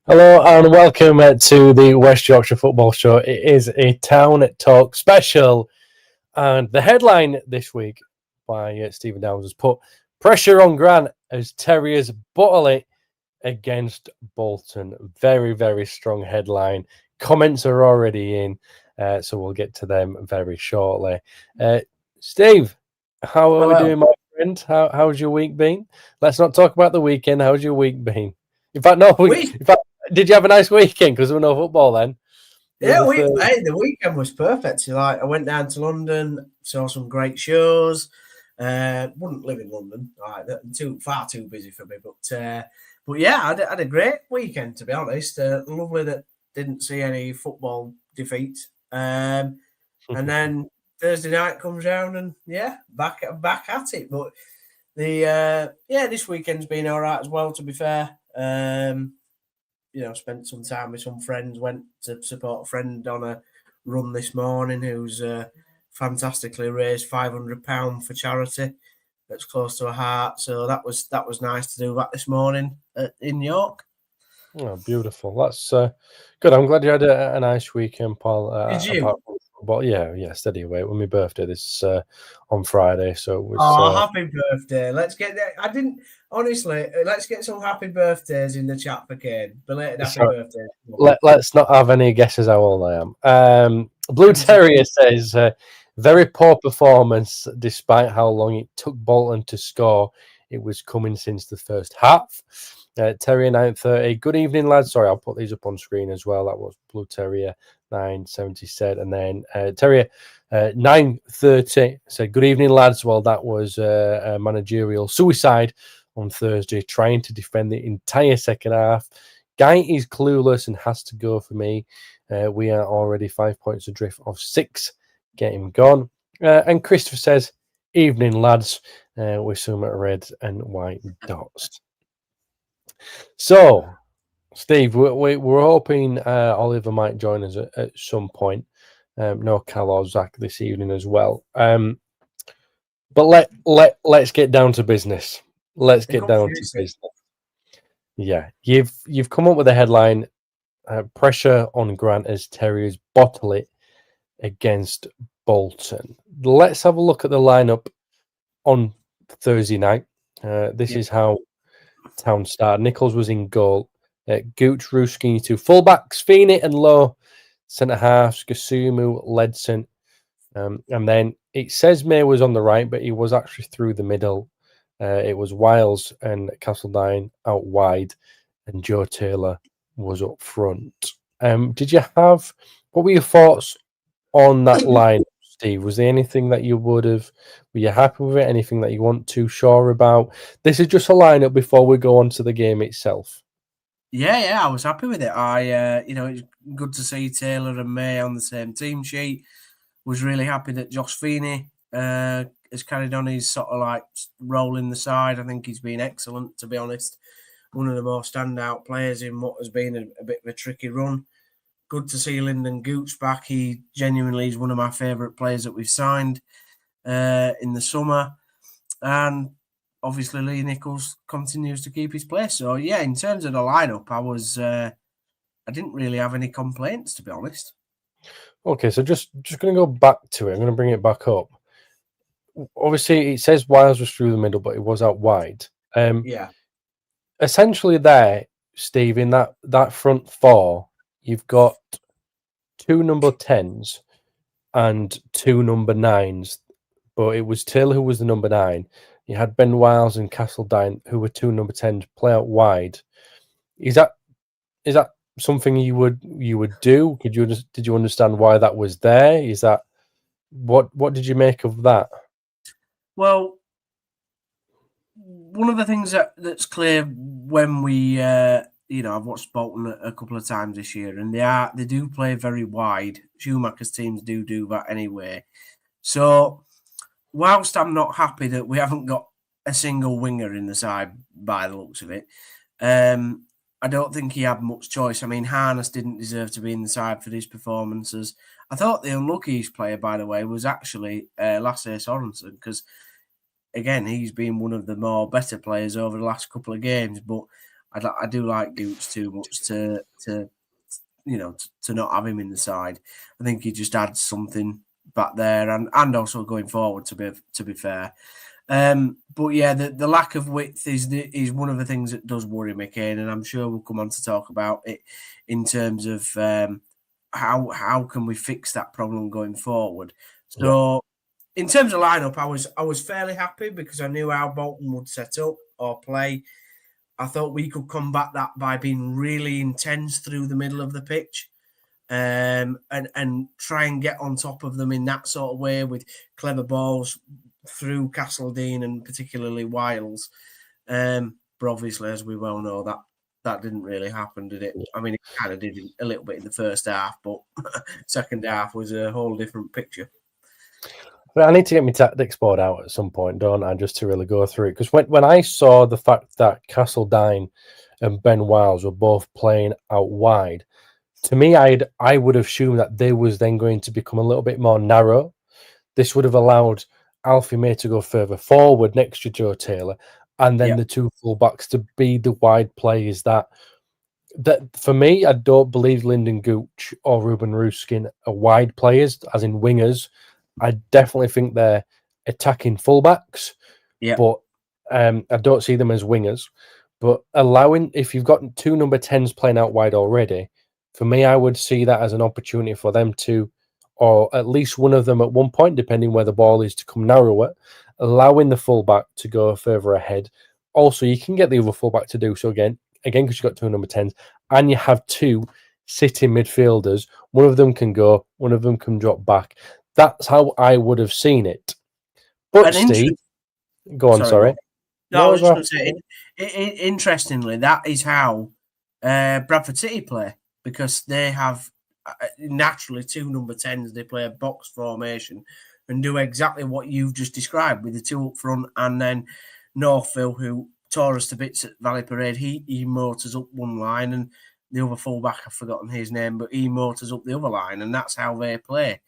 Hello and welcome to the West Yorkshire Football Show. It is a Town Talk special, and the headline this week by Stephen Downs has put pressure on Grant as Terriers bottle it against Bolton. Very, very strong headline. Comments are already in, so we'll get to them very shortly. Steve, how are we doing, my friend? How's your week been? Let's not talk about the weekend. How's your week been? In fact, no. In fact, did you have a nice weekend? Because there was no football then. The weekend was perfect. I went down to London, saw some great shows. Wouldn't live in London, far too busy for me. But yeah, I had a great weekend, to be honest. Lovely that didn't see any football defeats. And then Thursday night comes round, and back at it. But this weekend's been all right as well. To be fair. Spent some time with some friends, went to support a friend on a run this morning who's fantastically raised £500 for charity. That's close to her heart. So that was nice to do that this morning in York. Oh, beautiful. That's good. I'm glad you had a nice weekend, Paul. Did you? But yeah, steady away. It was my birthday this on Friday, so it was. Happy birthday! Let's get that. Let's get some happy birthdays in the chat for Kane. Belated happy birthday. Let's not have any guesses how old I am. Blue Terrier says very poor performance despite how long it took Bolton to score. It was coming since the first half. Terrier 930. Good evening, lads. Sorry, I'll put these up on screen as well. That was Blue Terrier 970 said, and then Terrier 930 said, "Good evening, lads." Well, that was a managerial suicide on Thursday, trying to defend the entire second half. Guy is clueless and has to go for me. We are already 5 points adrift of 6. Get him gone. And Christopher says, "Evening, lads," with some red and white dots. So, Steve, we're hoping Oliver might join us at some point. No Cal or Zach this evening as well. But let's get down to business. Let's get down to business. Yeah, you've come up with a headline: pressure on Grant as Terriers bottle it against Bolton. Let's have a look at the lineup on Thursday night. This is how Town started. Nichols was in goal. Gooch, Ruski, 2 fullbacks, Feeney and Lowe, centre halves, Gasumu, Ledson. And then it says May was on the right, but he was actually through the middle. It was Wiles and Castledine out wide, and Joe Taylor was up front. What were your thoughts on that line, Steve? Was there anything that you were you happy with it? Anything that you weren't too sure about? This is just a lineup before we go on to the game itself. Yeah, I was happy with it. It's good to see Taylor and May on the same team sheet. Was really happy that Josh Feeney has carried on his sort of like role in the side. I think he's been excellent, to be honest. One of the more standout players in what has been a bit of a tricky run. Good to see Lyndon Gooch back. He genuinely is one of my favourite players that we've signed in the summer. And obviously Lee Nichols continues to keep his place. So yeah, in terms of the lineup, I didn't really have any complaints, to be honest. Okay, so just going to go back to it. I'm going to bring it back up. Obviously, it says Wiles was through the middle, but it was out wide. Yeah. Essentially there, Steve, in that front four, you've got 2 number 10s and 2 number 9s, but it was Taylor who was the number 9. You had Ben Wiles and Castledine, who were 2 number 10s, play out wide. Is that something you would do? Did you understand why that was there? Is that what did you make of that? Well, one of the things that's clear when we I've watched Bolton a couple of times this year, and they do play very wide. Schumacher's teams do that anyway. So whilst I'm not happy that we haven't got a single winger in the side by the looks of it, I don't think he had much choice. I mean, Harness didn't deserve to be in the side for his performances. I thought the unluckiest player, by the way, was actually Lasse Sorensen, because, again, he's been one of the better players over the last couple of games. But I do like Gooch too much to to not have him in the side. I think he just adds something back there, and also going forward. To be fair, but yeah, the lack of width is one of the things that does worry me, Kane, and I'm sure we'll come on to talk about it in terms of how can we fix that problem going forward. So, in terms of lineup, I was fairly happy because I knew how Bolton would set up or play. I thought we could combat that by being really intense through the middle of the pitch, and try and get on top of them in that sort of way with clever balls through Castledine and particularly Wiles. But obviously, as we well know, that didn't really happen, did it? I mean, it kind of did a little bit in the first half, but second half was a whole different picture. But I need to get my tactics board out at some point, don't I, just to really go through it? Because when I saw the fact that Castledine and Ben Wiles were both playing out wide, to me, I would assume that they was then going to become a little bit more narrow. This would have allowed Alfie May to go further forward next to Joe Taylor, and then the two fullbacks to be the wide players that for me, I don't believe Lyndon Gooch or Ruben Ruskin are wide players, as in wingers. I definitely think they're attacking fullbacks, but I don't see them as wingers. But if you've got two number 10s playing out wide already, for me, I would see that as an opportunity for them to, or at least one of them at one point, depending where the ball is, to come narrower, allowing the fullback to go further ahead. Also, you can get the other fullback to do so again, because you've got two number 10s, and you have two sitting midfielders. One of them can go, one of them can drop back. That's how I would have seen it. But Steve, go on, sorry. No, I was just going to say, interestingly, that is how Bradford City play, because they have naturally two number 10s. They play a box formation and do exactly what you've just described with the two up front, and then Northville, who tore us to bits at Valley Parade, he motors up one line, and the other fullback, I've forgotten his name, but he motors up the other line, and that's how they play.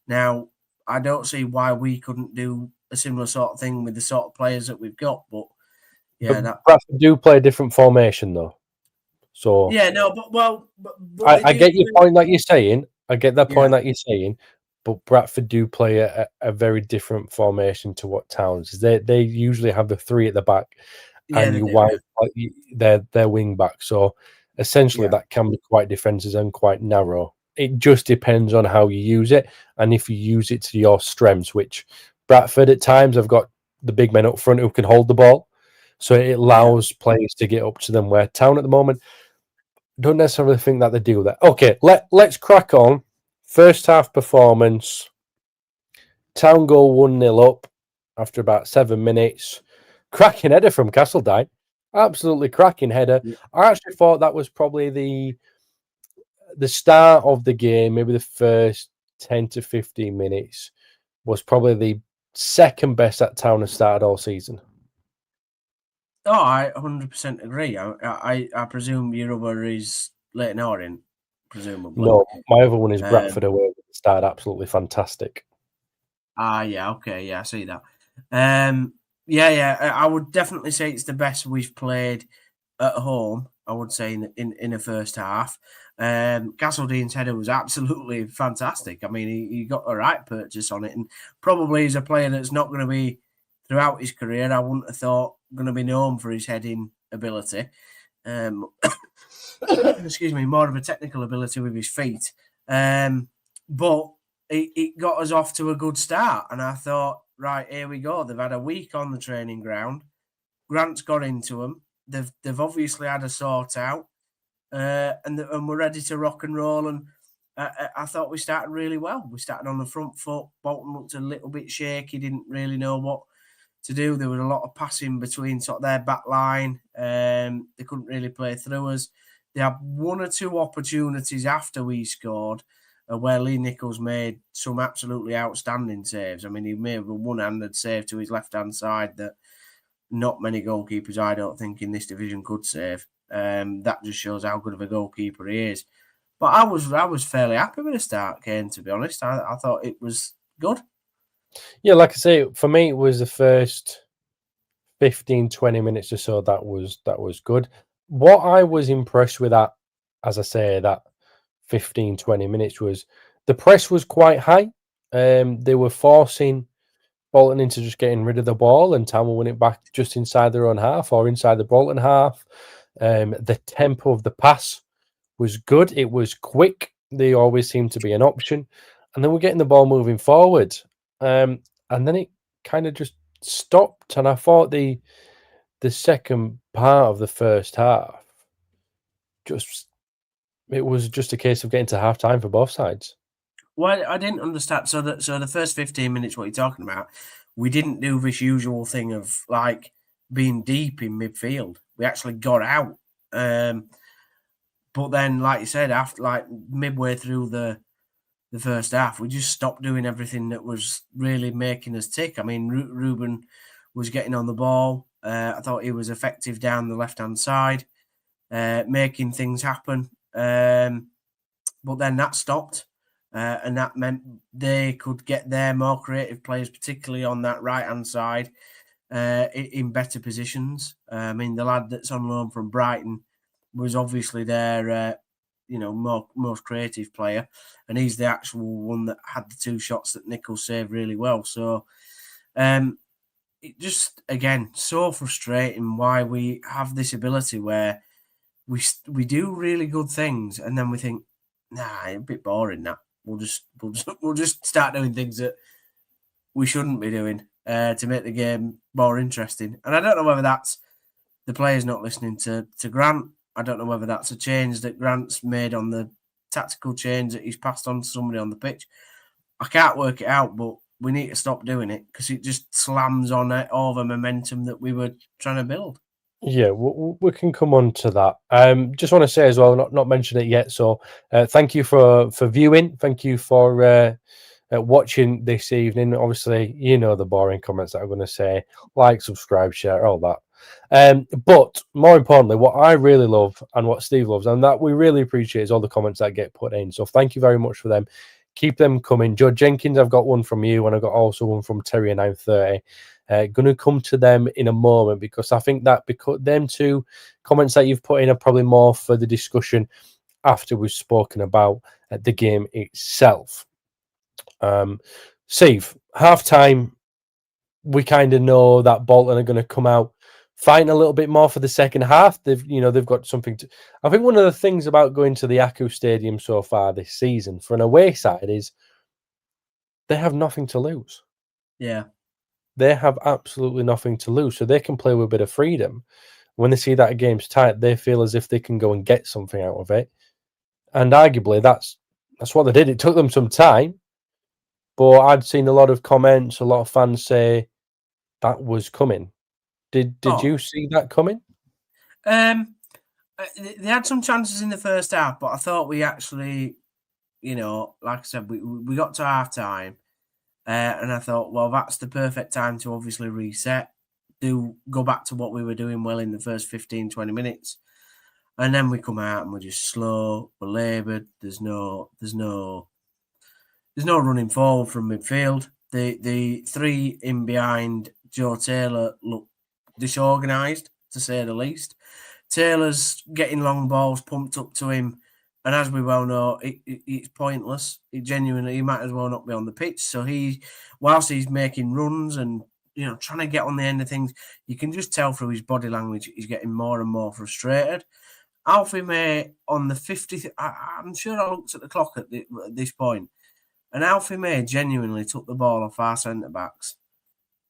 Now, I don't see why we couldn't do a similar sort of thing with the sort of players that we've got, but Bradford do play a different formation though. So I get your point that you're saying. I get that point that you're saying, but Bradford do play a very different formation to what Towns. They usually have the three at the back, and you wide their wing back. So essentially, that can be quite defensive and quite narrow. It just depends on how you use it, and if you use it to your strengths. Which Bradford at times have got the big men up front who can hold the ball, so it allows players to get up to them. Where Town at the moment don't necessarily think that they do that. Okay, let's crack on. First half performance. Town goal 1-0 up after about 7 minutes. Cracking header from Castledine. Absolutely cracking header. Yeah. I actually thought that was probably the start of the game, maybe the first 10 to 15 minutes was probably the second best that Town has started all season. Oh, I 100% agree. I presume your other is Leighton Orient, presumably. No, my other one is Bradford away. Started absolutely fantastic. Yeah, okay, yeah, I see that. I would definitely say it's the best we've played at home. I would say in the first half. Castledine's header was absolutely fantastic. I mean, he got the right purchase on it, and probably is a player that's not going to be throughout his career. I wouldn't have thought going to be known for his heading ability. Excuse me, more of a technical ability with his feet. But it got us off to a good start, and I thought, right, here we go. They've had a week on the training ground. Grant's got into them. They've obviously had a sort out, and we're ready to rock and roll. And I thought we started really well. We started on the front foot. Bolton looked a little bit shaky, didn't really know what to do. There was a lot of passing between sort of their back line. They couldn't really play through us. They had one or two opportunities after we scored where Lee Nichols made some absolutely outstanding saves. I mean, he made a one-handed save to his left-hand side that not many goalkeepers, I don't think, in this division could save. That just shows how good of a goalkeeper he is. But I was fairly happy with the start, Kane, to be honest. I thought it was good. Yeah, like I say, for me, it was the first 15, 20 minutes or so that was good. what I was impressed with that, as I say, that 15, 20 minutes was the press was quite high. They were forcing Bolton into just getting rid of the ball and Town will win it back just inside their own half or inside the Bolton half. The tempo of the pass was good. It was quick. They always seemed to be an option. And then we're getting the ball moving forward. And then it kind of just stopped. And I thought the second part of the first half, it was just a case of getting to half time for both sides. Well, I didn't understand. So the first 15 minutes, what you're talking about, we didn't do this usual thing of like being deep in midfield. We actually got out. But then, like you said, after like midway through the first half, we just stopped doing everything that was really making us tick. I mean, Ruben was getting on the ball. I thought he was effective down the left-hand side, making things happen. But then that stopped, and that meant they could get their more creative players, particularly on that right-hand side, in better positions. I mean, the lad that's on loan from Brighton was obviously their most creative player, and he's the actual one that had the two shots that Nichols saved really well. So it just, again, so frustrating why we have this ability where we do really good things and then we think, nah, a bit boring that. We'll just start doing things that we shouldn't be doing to make the game more interesting. And I don't know whether that's the players not listening to Grant. I don't know whether that's a change that Grant's made on the tactical change that he's passed on to somebody on the pitch. I can't work it out, but we need to stop doing it because it just slams on all the momentum that we were trying to build. Yeah, we can come on to that. Just want to say as well, not mention it yet. So, thank you for viewing. Thank you for watching this evening. Obviously, you know the boring comments that I'm going to say: like, subscribe, share, all that. But more importantly, what I really love and what Steve loves, and that we really appreciate, is all the comments that get put in. So, thank you very much for them. Keep them coming. Joe Jenkins, I've got one from you, and I've got also one from Terrier 930. Going to come to them in a moment because I think that because them two comments that you've put in are probably more for the discussion after we've spoken about the game itself. Steve, half time, we kind of know that Bolton are going to come out fighting a little bit more for the second half. They've got something to. I think one of the things about going to the Aku Stadium so far this season for an away side is they have nothing to lose. Yeah. They have absolutely nothing to lose, so they can play with a bit of freedom. When they see that a game's tight, they feel as if they can go and get something out of it. And arguably, that's what they did. It took them some time, but I'd seen a lot of comments, a lot of fans say that was coming. Did you see that coming? They had some chances in the first half, but I thought we actually, like I said, we got to half time. And I thought, well, that's the perfect time to obviously reset, go back to what we were doing well in the first 15, 20 minutes. And then we come out and we're just slow, we're laboured. There's no running forward from midfield. The three in behind Joe Taylor look disorganised, to say the least. Taylor's getting long balls pumped up to him. And as we well know, it's pointless. He might as well not be on the pitch. So whilst he's making runs and trying to get on the end of things, you can just tell through his body language he's getting more and more frustrated. Alfie May on the 50th, I'm sure I looked at the clock at this point, and Alfie May genuinely took the ball off our centre backs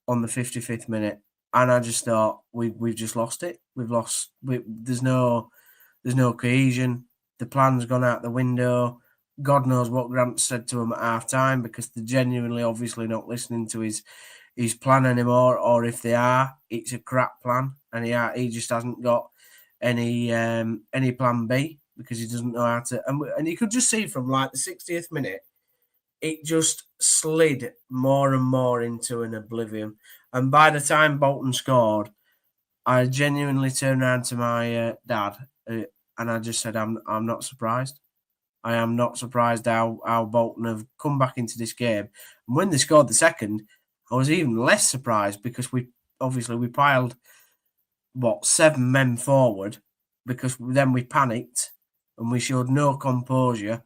on the 55th minute, and I just thought we've just lost it. There's no cohesion. The plan's gone out the window. God knows what Grant said to him at half time because they're genuinely obviously not listening to his plan anymore, or if they are, it's a crap plan, and he just hasn't got any plan B because he doesn't know how to. And you could just see from like the 60th minute, it just slid more and more into an oblivion. And by the time Bolton scored, I genuinely turned around to my dad. And I just said, I'm not surprised. I am not surprised how Bolton have come back into this game. And when they scored the second, I was even less surprised because we piled, 7 men forward because then we panicked and we showed no composure.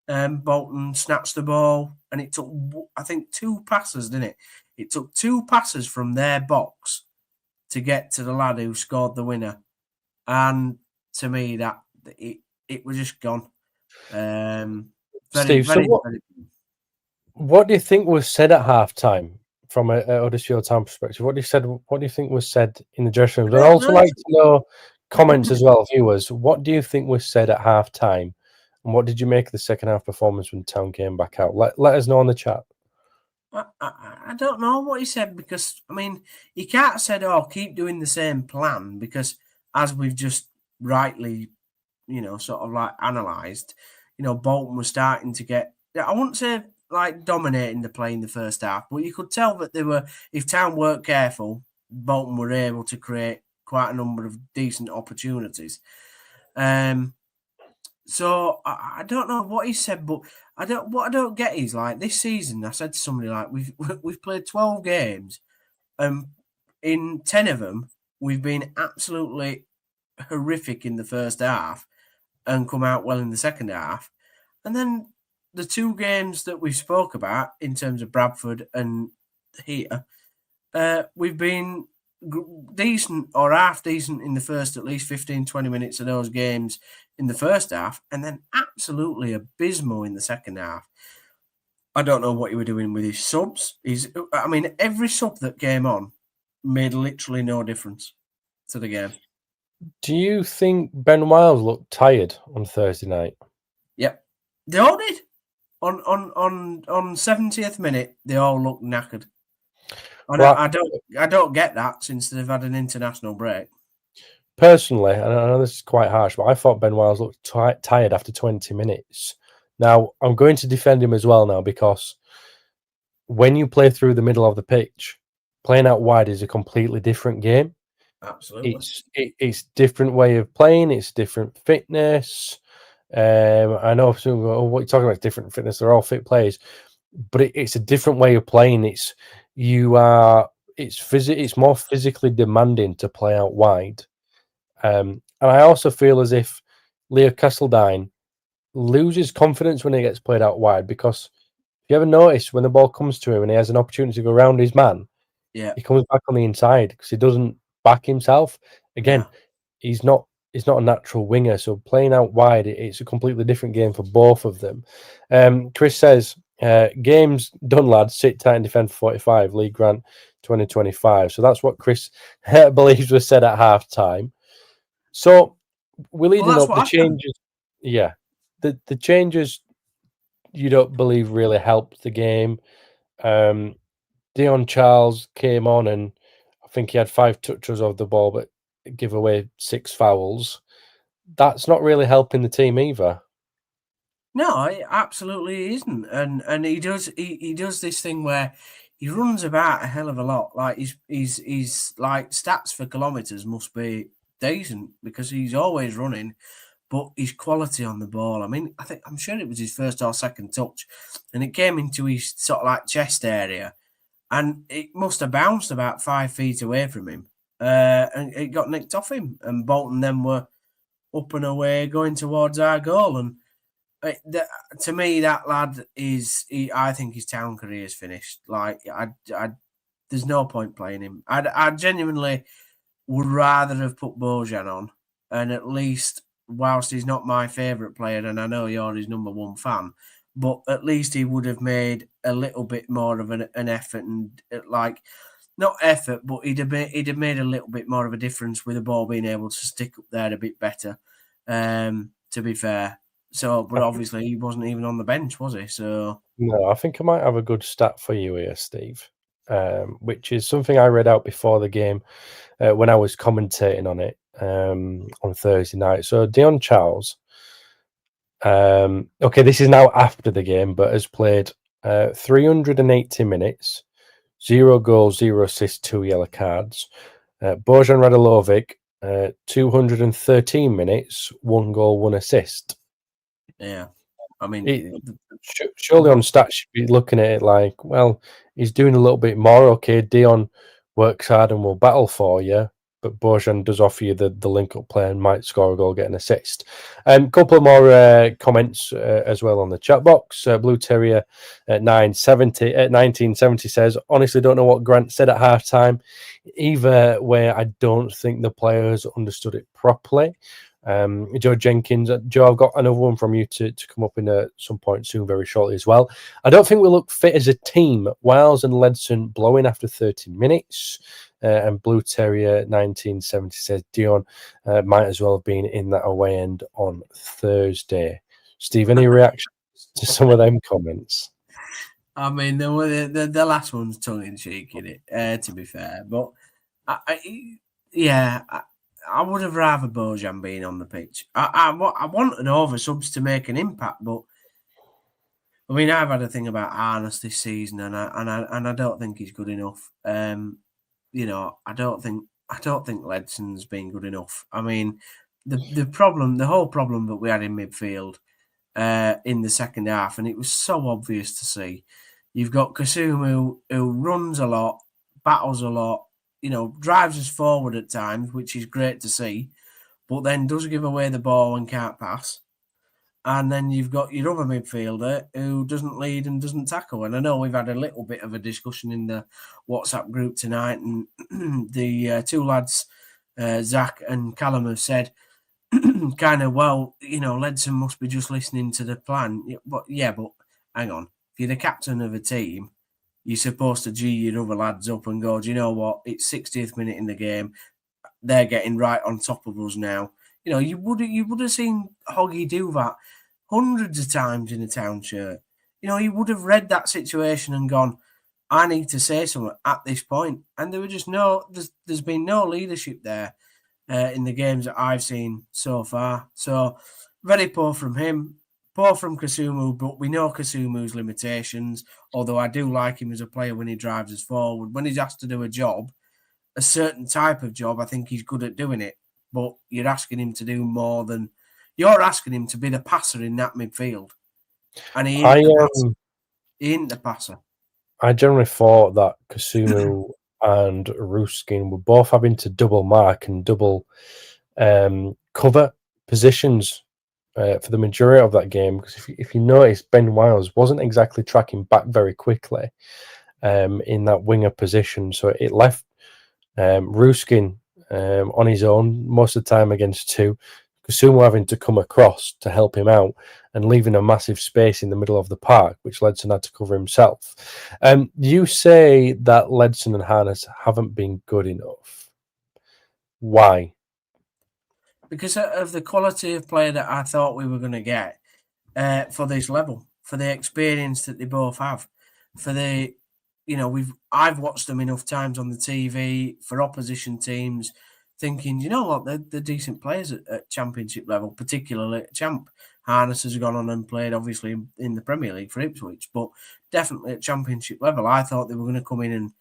Bolton snatched the ball, and it took, I think, 2 passes, didn't it? It took 2 passes from their box to get to the lad who scored the winner. And to me, that it was just gone. Steve, what do you think was said at halftime from a Huddersfield Town perspective? What do you think was said in the dressing room? I'd also like to know comments as well, viewers. What do you think was said at halftime, and what did you make of the second half performance when Town came back out? Let us know in the chat. I don't know what he said, because I mean, he can't have said, "Oh, keep doing the same plan," because as we've just rightly, sort of like analysed, Bolton was starting to get, I wouldn't say like dominating the play in the first half, but you could tell that they were, if Town weren't careful, Bolton were able to create quite a number of decent opportunities. So I don't know what he said, but what I don't get is, like, this season, I said to somebody, like, we've played 12 games, and in 10 of them we've been absolutely horrific in the first half and come out well in the second half. And then the 2 games that we spoke about in terms of Bradford and here, we've been decent or half decent in the first at least 15-20 minutes of those games in the first half, and then absolutely abysmal in the second half. I don't know what he were doing with his subs. I mean, every sub that came on made literally no difference to the game. Do you think Ben Wiles looked tired on Thursday night? Yep, they all did. On 70th minute, they all looked knackered. And well, I don't get that, since they've had an international break. Personally, and I know this is quite harsh, but I thought Ben Wiles looked tired after 20 minutes. Now, I'm going to defend him as well now, because when you play through the middle of the pitch, playing out wide is a completely different game. Absolutely. It's different way of playing. It's different fitness. I know some go, "Oh, what are you talking about? Different fitness. They're all fit players," but it's a different way of playing. It's more physically demanding to play out wide. And I also feel as if Leo Castledine loses confidence when he gets played out wide, because if you ever notice, when the ball comes to him and he has an opportunity to go around his man, he comes back on the inside because he doesn't back himself. Again, he's not a natural winger, so playing out wide, it's a completely different game for both of them. Chris says, games done, lads. Sit tight and defend for 45. Lee Grant 2025. So that's what Chris believes was said at half time. So we're leading up the changes. Yeah, the changes you don't believe really helped the game. Dion Charles came on, and I think he had 5 touches of the ball, but give away 6 fouls. That's not really helping the team either. No, it absolutely isn't. And he does this thing where he runs about a hell of a lot. Like he's like, stats for kilometers must be decent, because he's always running, but his quality on the ball. I mean, I'm sure it was his first or second touch, and it came into his sort of like chest area, and it must have bounced about 5 feet away from him, and it got nicked off him. And Bolton then were up and away going towards our goal. And to me, that lad I think his Town career is finished. Like, there's no point playing him. I genuinely would rather have put Bojan on, and at least, whilst he's not my favourite player, and I know you're his number 1 fan, but at least he would have made a little bit more of an effort, and like, not effort, but he'd have made a little bit more of a difference with the ball being able to stick up there a bit better. To be fair. So, but obviously he wasn't even on the bench, was he? So no, I think I might have a good stat for you here, Steve, which is something I read out before the game when I was commentating on it on Thursday night. So Dion Charles, okay, this is now after the game, but has played 380 minutes, 0 goals, 0 assists, 2 yellow cards. Bojan Radulovic, 213 minutes, 1 goal, 1 assist. Yeah, I mean, surely on stats you'd be looking at it like, well, he's doing a little bit more. Okay, Dion works hard and will battle for you, but Bojan does offer you the link-up play and might score a goal, get an assist. Couple of more comments as well on the chat box. Blue Terrier at 1970 says, honestly, don't know what Grant said at halftime. Either way, I don't think the players understood it properly. Joe Jenkins, Joe, I've got another one from you to come up in some point soon, very shortly as well. I don't think we look fit as a team. Wiles and Ledson blowing after 30 minutes. And Blue Terrier 1970 says Dion might as well have been in that away end on Thursday. Steve, any reaction to some of them comments? I mean, the last one's tongue in cheek, in it. To be fair, but I would have rather Bojan being on the pitch. I wanted over subs to make an impact, but I mean, I've had a thing about Arnott this season, and I don't think he's good enough. You know, I don't think Ledson's been good enough. I mean, the whole problem that we had in midfield in the second half, and it was so obvious to see. You've got Kasumu who runs a lot, battles a lot, you know, drives us forward at times, which is great to see, but then does give away the ball and can't pass. And then you've got your other midfielder who doesn't lead and doesn't tackle. And I know we've had a little bit of a discussion in the WhatsApp group tonight, and the two lads, Zach and Callum, have said kind of, well, you know, Ledson must be just listening to the plan. But hang on. If you're the captain of a team, you're supposed to G your other lads up and go, do you know what? It's 60th minute in the game. They're getting right on top of us now. You know, you would have seen Hoggy do that hundreds of times in a Town shirt. You know, he would have read that situation and gone, I need to say something at this point. And there were just there's been no leadership there in the games that I've seen so far. So very poor from him, poor from Kasumu, but we know Kasumu's limitations, although I do like him as a player when he drives us forward. When he's asked to do a job, a certain type of job, I think he's good at doing it. But you're asking him to do more than... You're asking him to be the passer in that midfield. And he ain't the passer. I generally thought that Kasumu and Ruskin were both having to double mark and double cover positions for the majority of that game. Because if you notice, Ben Wiles wasn't exactly tracking back very quickly in that winger position. So it left Ruskin on his own most of the time against two. Kasumu having to come across to help him out and leaving a massive space in the middle of the park, which Ledson had to cover himself. You say that Ledson and Harness haven't been good enough. Why? Because of the quality of player that I thought we were going to get for this level, for the experience that they both have, for the, you know, I've watched them enough times on the TV for opposition teams, thinking, you know what, they're decent players at championship level, particularly at Champ. Harness has gone on and played, obviously, in the Premier League for Ipswich, but definitely at championship level. I thought they were going to come in and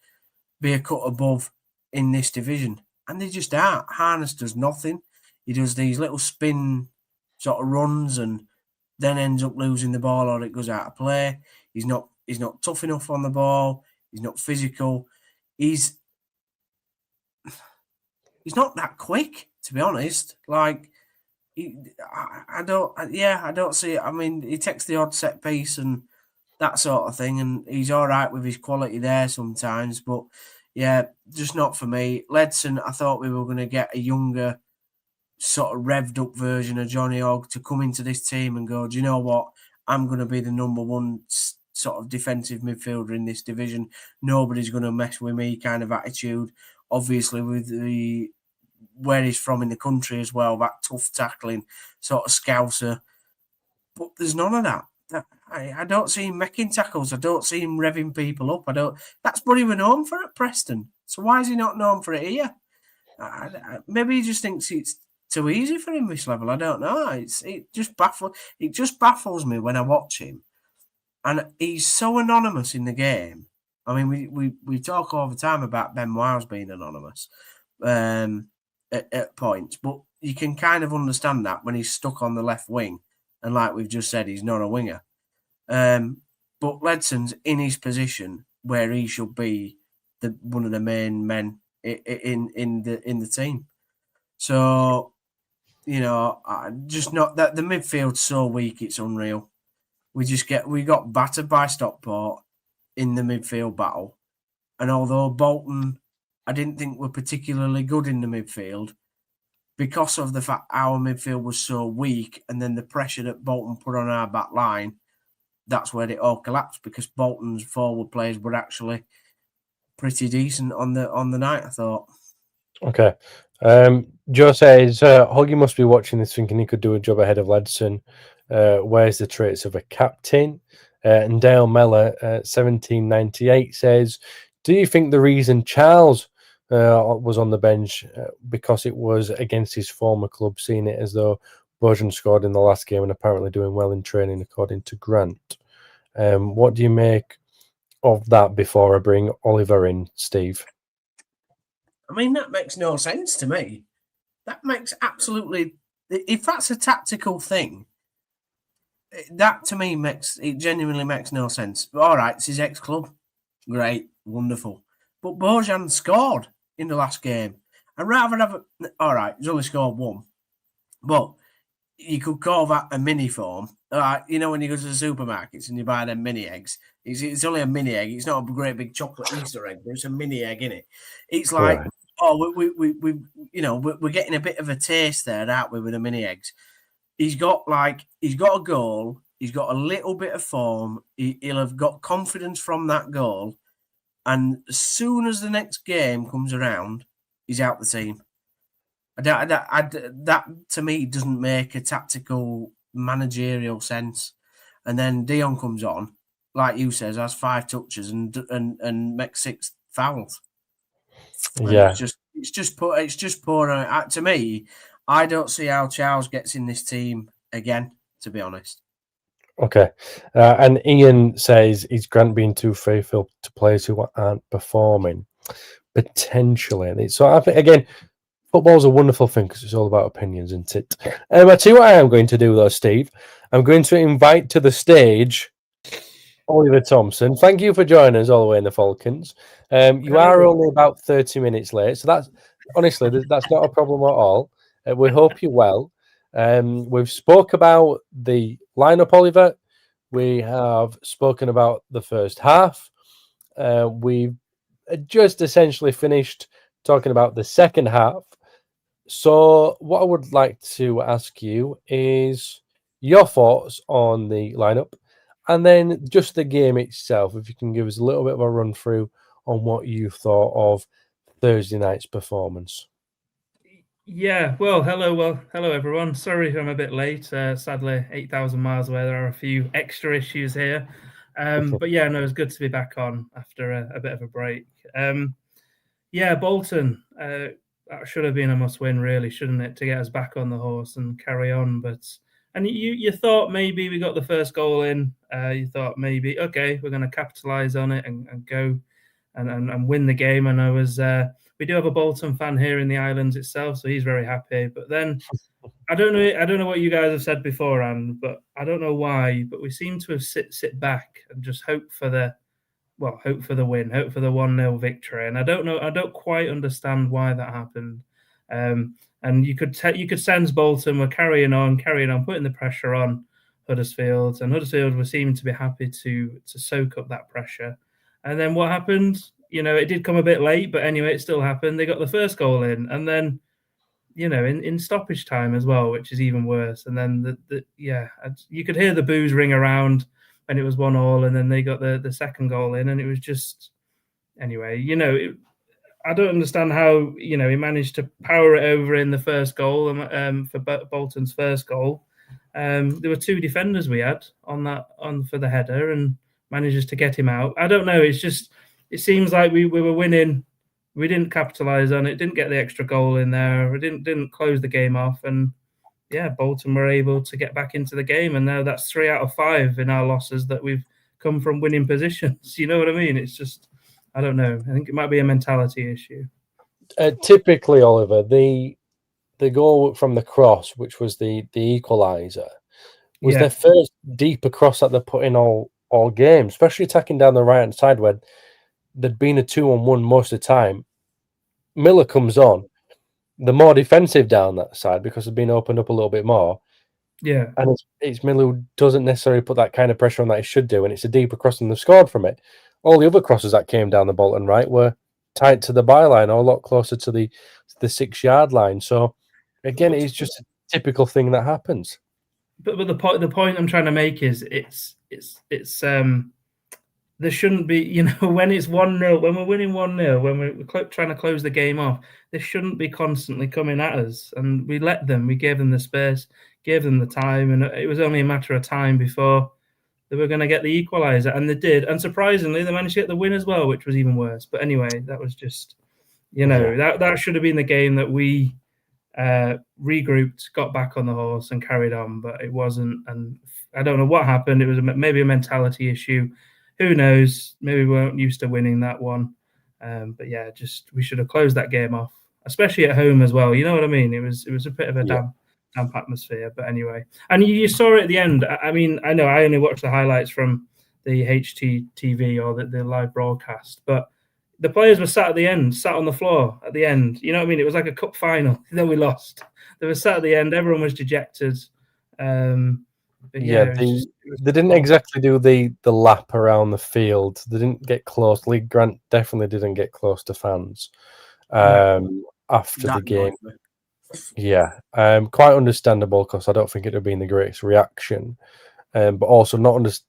be a cut above in this division, and they just aren't. Harness does nothing. He does these little spin sort of runs and then ends up losing the ball or it goes out of play. He's not tough enough on the ball. He's not physical. He's not that quick, to be honest. Like, I don't see it. I mean, he takes the odd set piece and that sort of thing, and he's all right with his quality there sometimes. But yeah, just not for me. Ledson, I thought we were going to get a younger, sort of revved up version of Johnny Ogg to come into this team and go, do you know what? I'm going to be the number one sort of defensive midfielder in this division. Nobody's going to mess with me kind of attitude. Obviously, with where he's from in the country as well, that tough tackling sort of scouser. But there's none of that. I don't see him making tackles. I don't see him revving people up. That's what he was known for at Preston. So why is he not known for it here? Maybe he just thinks it's too easy for him this level. I don't know. It just baffles me when I watch him. And he's so anonymous in the game. I mean, we talk all the time about Ben Wiles being anonymous at points, but you can kind of understand that when he's stuck on the left wing. And like we've just said, he's not a winger. But Ledson's in his position where he should be one of the main men in the team. So, you know, just not that the midfield's so weak, it's unreal. We got battered by Stockport in the midfield battle, and although Bolton, I didn't think were particularly good in the midfield, because of the fact our midfield was so weak, and then the pressure that Bolton put on our back line, that's where it all collapsed. Because Bolton's forward players were actually pretty decent on the night, I thought. Okay. Joe says, Hoggy must be watching this thinking he could do a job ahead of Ledson. Where's the traits of a captain? And Dale Mellor, 1798, says, do you think the reason Charles was on the bench because it was against his former club, seeing it as though Bojan scored in the last game and apparently doing well in training, according to Grant? What do you make of that before I bring Oliver in, Steve? I mean, that makes no sense to me. That makes absolutely... If that's a tactical thing, that to me genuinely makes no sense. All right, it's his ex-club. Great, wonderful. But Bojan scored in the last game. And rather than have... All right, he's only scored one. But you could call that a mini form. You know, when you go to the supermarkets and you buy them mini eggs, it's only a mini egg. It's not a great big chocolate Easter egg, but it's a mini egg, isn't it? It's like, right. We're getting a bit of a taste there, aren't we, with the mini eggs? He's got a goal. He's got a little bit of form. He'll have got confidence from that goal. And as soon as the next game comes around, he's out the team. That to me doesn't make a tactical managerial sense. And then Dion comes on, like you says, has 5 touches and makes 6 fouls. And yeah, it's just poor. To me, I don't see how Charles gets in this team again, to be honest. Okay. And Ian says, is Grant being too faithful to players who aren't performing? Potentially. So I think, again, football's a wonderful thing because it's all about opinions, isn't it? I tell you what I am going to do, though, Steve. I'm going to invite to the stage Oliver Thompson. Thank you for joining us all the way in the Falcons. You are only about 30 minutes late, so that's not a problem at all. We hope you're well. We've spoke about the lineup, Oliver. We have spoken about the first half. We've just essentially finished talking about the second half. So what I would like to ask you is your thoughts on the lineup and then just the game itself. If you can give us a little bit of a run through on what you thought of Thursday night's performance. Yeah, hello everyone. Sorry I'm a bit late. Sadly, 8,000 miles away. There are a few extra issues here. But yeah, no, it's good to be back on after a bit of a break. Bolton, that should have been a must-win, really, shouldn't it, to get us back on the horse and carry on? And you thought maybe we got the first goal in. You thought maybe, okay, we're going to capitalise on it and go and win the game. And we do have a Bolton fan here in the islands itself, so he's very happy. But then I don't know what you guys have said beforehand, but I don't know why, but we seem to have sit back and just hope for the win, hope for the 1-0 victory. And I don't quite understand why that happened. And you could sense Bolton were carrying on, putting the pressure on Huddersfield, and Huddersfield were seeming to be happy to soak up that pressure. And then what happened? It did come a bit late, but anyway, it still happened. They got the first goal in, and then, in stoppage time as well, which is even worse. And then you could hear the boos ring around when it was 1-1, and then they got the second goal in, and it was just anyway. I don't understand how he managed to power it over in the first goal for Bolton's first goal. There were 2 defenders we had on for the header, and manages to get him out. I don't know. It seems like we were winning. We didn't capitalise on it. Didn't get the extra goal in there. We didn't close the game off, and Bolton were able to get back into the game. And now that's 3 out of 5 in our losses that we've come from winning positions. You know what I mean? It's just, I don't know. I think it might be a mentality issue. Typically, Oliver, the goal from the cross, which was the equaliser, was their first deeper cross that they put in all game, especially attacking down the right-hand side where there'd been a 2-on-1 most of the time. Miller comes on, the more defensive down that side because it's been opened up a little bit more. Yeah. And it's Miller who doesn't necessarily put that kind of pressure on that he should do, and it's a deeper cross and they've scored from it. All the other crosses that came down the Bolton right were tight to the byline or a lot closer to the 6-yard line. So again, it's just a typical thing that happens. But the point I'm trying to make is it's there shouldn't be, when it's 1-0, when we're winning 1-0, when we're trying to close the game off, they shouldn't be constantly coming at us. And we let them, we gave them the space, gave them the time, and it was only a matter of time before they were going to get the equaliser, and they did. And surprisingly, they managed to get the win as well, which was even worse. But anyway, that was just, that should have been the game that we regrouped, got back on the horse and carried on, but it wasn't. And I don't know what happened. It was maybe a mentality issue. Who knows? Maybe we weren't used to winning that one. But yeah, we should have closed that game off, especially at home as well. You know what I mean? It was a bit of a damp atmosphere. But anyway, and you saw it at the end. I mean, I know I only watched the highlights from the HTTV or the live broadcast, but the players were sat on the floor at the end. You know what I mean? It was like a cup final that we lost. They were sat at the end. Everyone was dejected. But they didn't exactly do the lap around the field. They didn't get close. Lee Grant definitely didn't get close to fans after the game. Yeah, quite understandable because I don't think it would have been the greatest reaction, but also not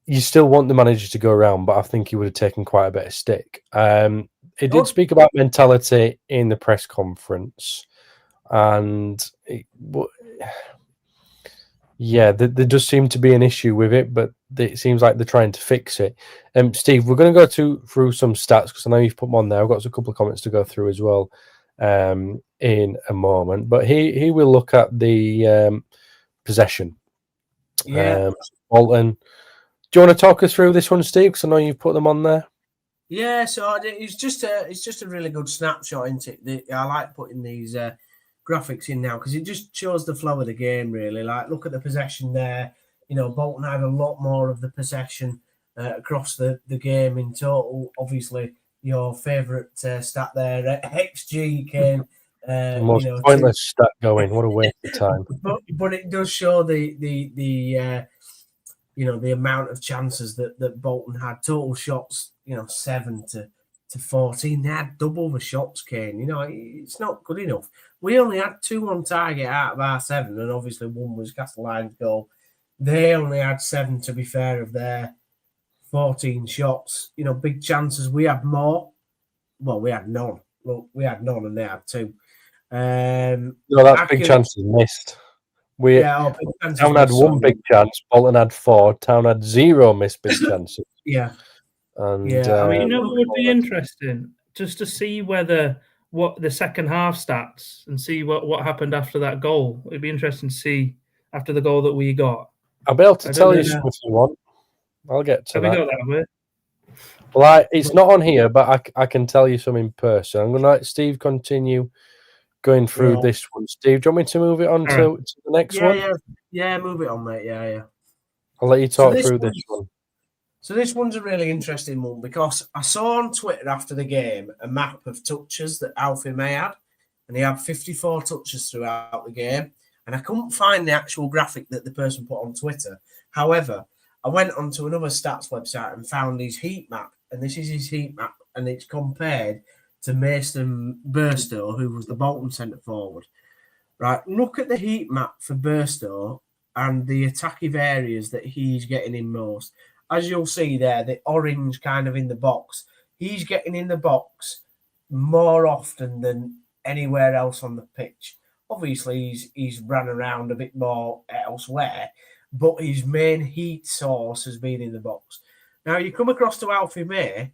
you still want the manager to go around, but I think he would have taken quite a bit of stick. He did speak about mentality in the press conference, and there does seem to be an issue with it, but it seems like they're trying to fix it. Steve, we're going to go through some stats because I know you've put them on there. I've got a couple of comments to go through as well in a moment, but he will look at the possession. Yeah, Bolton. Do you want to talk us through this one, Steve? Because I know you've put them on there. Yeah, so it's just a really good snapshot, isn't it? I like putting these graphics in now because it just shows the flow of the game, really. Like, look at the possession there. Bolton had a lot more of the possession across the game in total. Obviously, your favourite stat there, XG came. The most pointless stat going. What a waste of time. But it does show the amount of chances that Bolton had. Total shots, 7 to 14. They had double the shots, Kane. It's not good enough. We only had 2 on target out of our 7, and obviously one was Castellani's goal. They only had 7, to be fair, of their 14 shots. Big chances. We had more. Well, we had none. Well, we had none, and they had 2. No, that's big chances missed. Town had 1 big chance. Bolton had 4. Town had 0 missed big chances. Yeah. And I mean, it would be interesting just to see what the second half stats and see what happened after that goal. It'd be interesting to see after the goal that we got. I'll be able to tell you some if you want. I'll get to that. Have we got that way? Well, it's not on here, but I can tell you some in person. I'm going to let Steve continue going through this one. Steve, do you want me to move it on to the next one? Yeah, move it on, mate. Yeah. I'll let you talk through this one. So this one's a really interesting one because I saw on Twitter after the game a map of touches that Alfie May had, and he had 54 touches throughout the game, and I couldn't find the actual graphic that the person put on Twitter. However, I went onto another stats website and found his heat map, and this is his heat map, and it's compared to Mason Burstow, who was the Bolton centre forward. Right, look at the heat map for Burstow and the attacking areas that he's getting in most. As you'll see there, the orange kind of in the box, he's getting in the box more often than anywhere else on the pitch. Obviously, he's run around a bit more elsewhere, but his main heat source has been in the box. Now, you come across to Alfie May,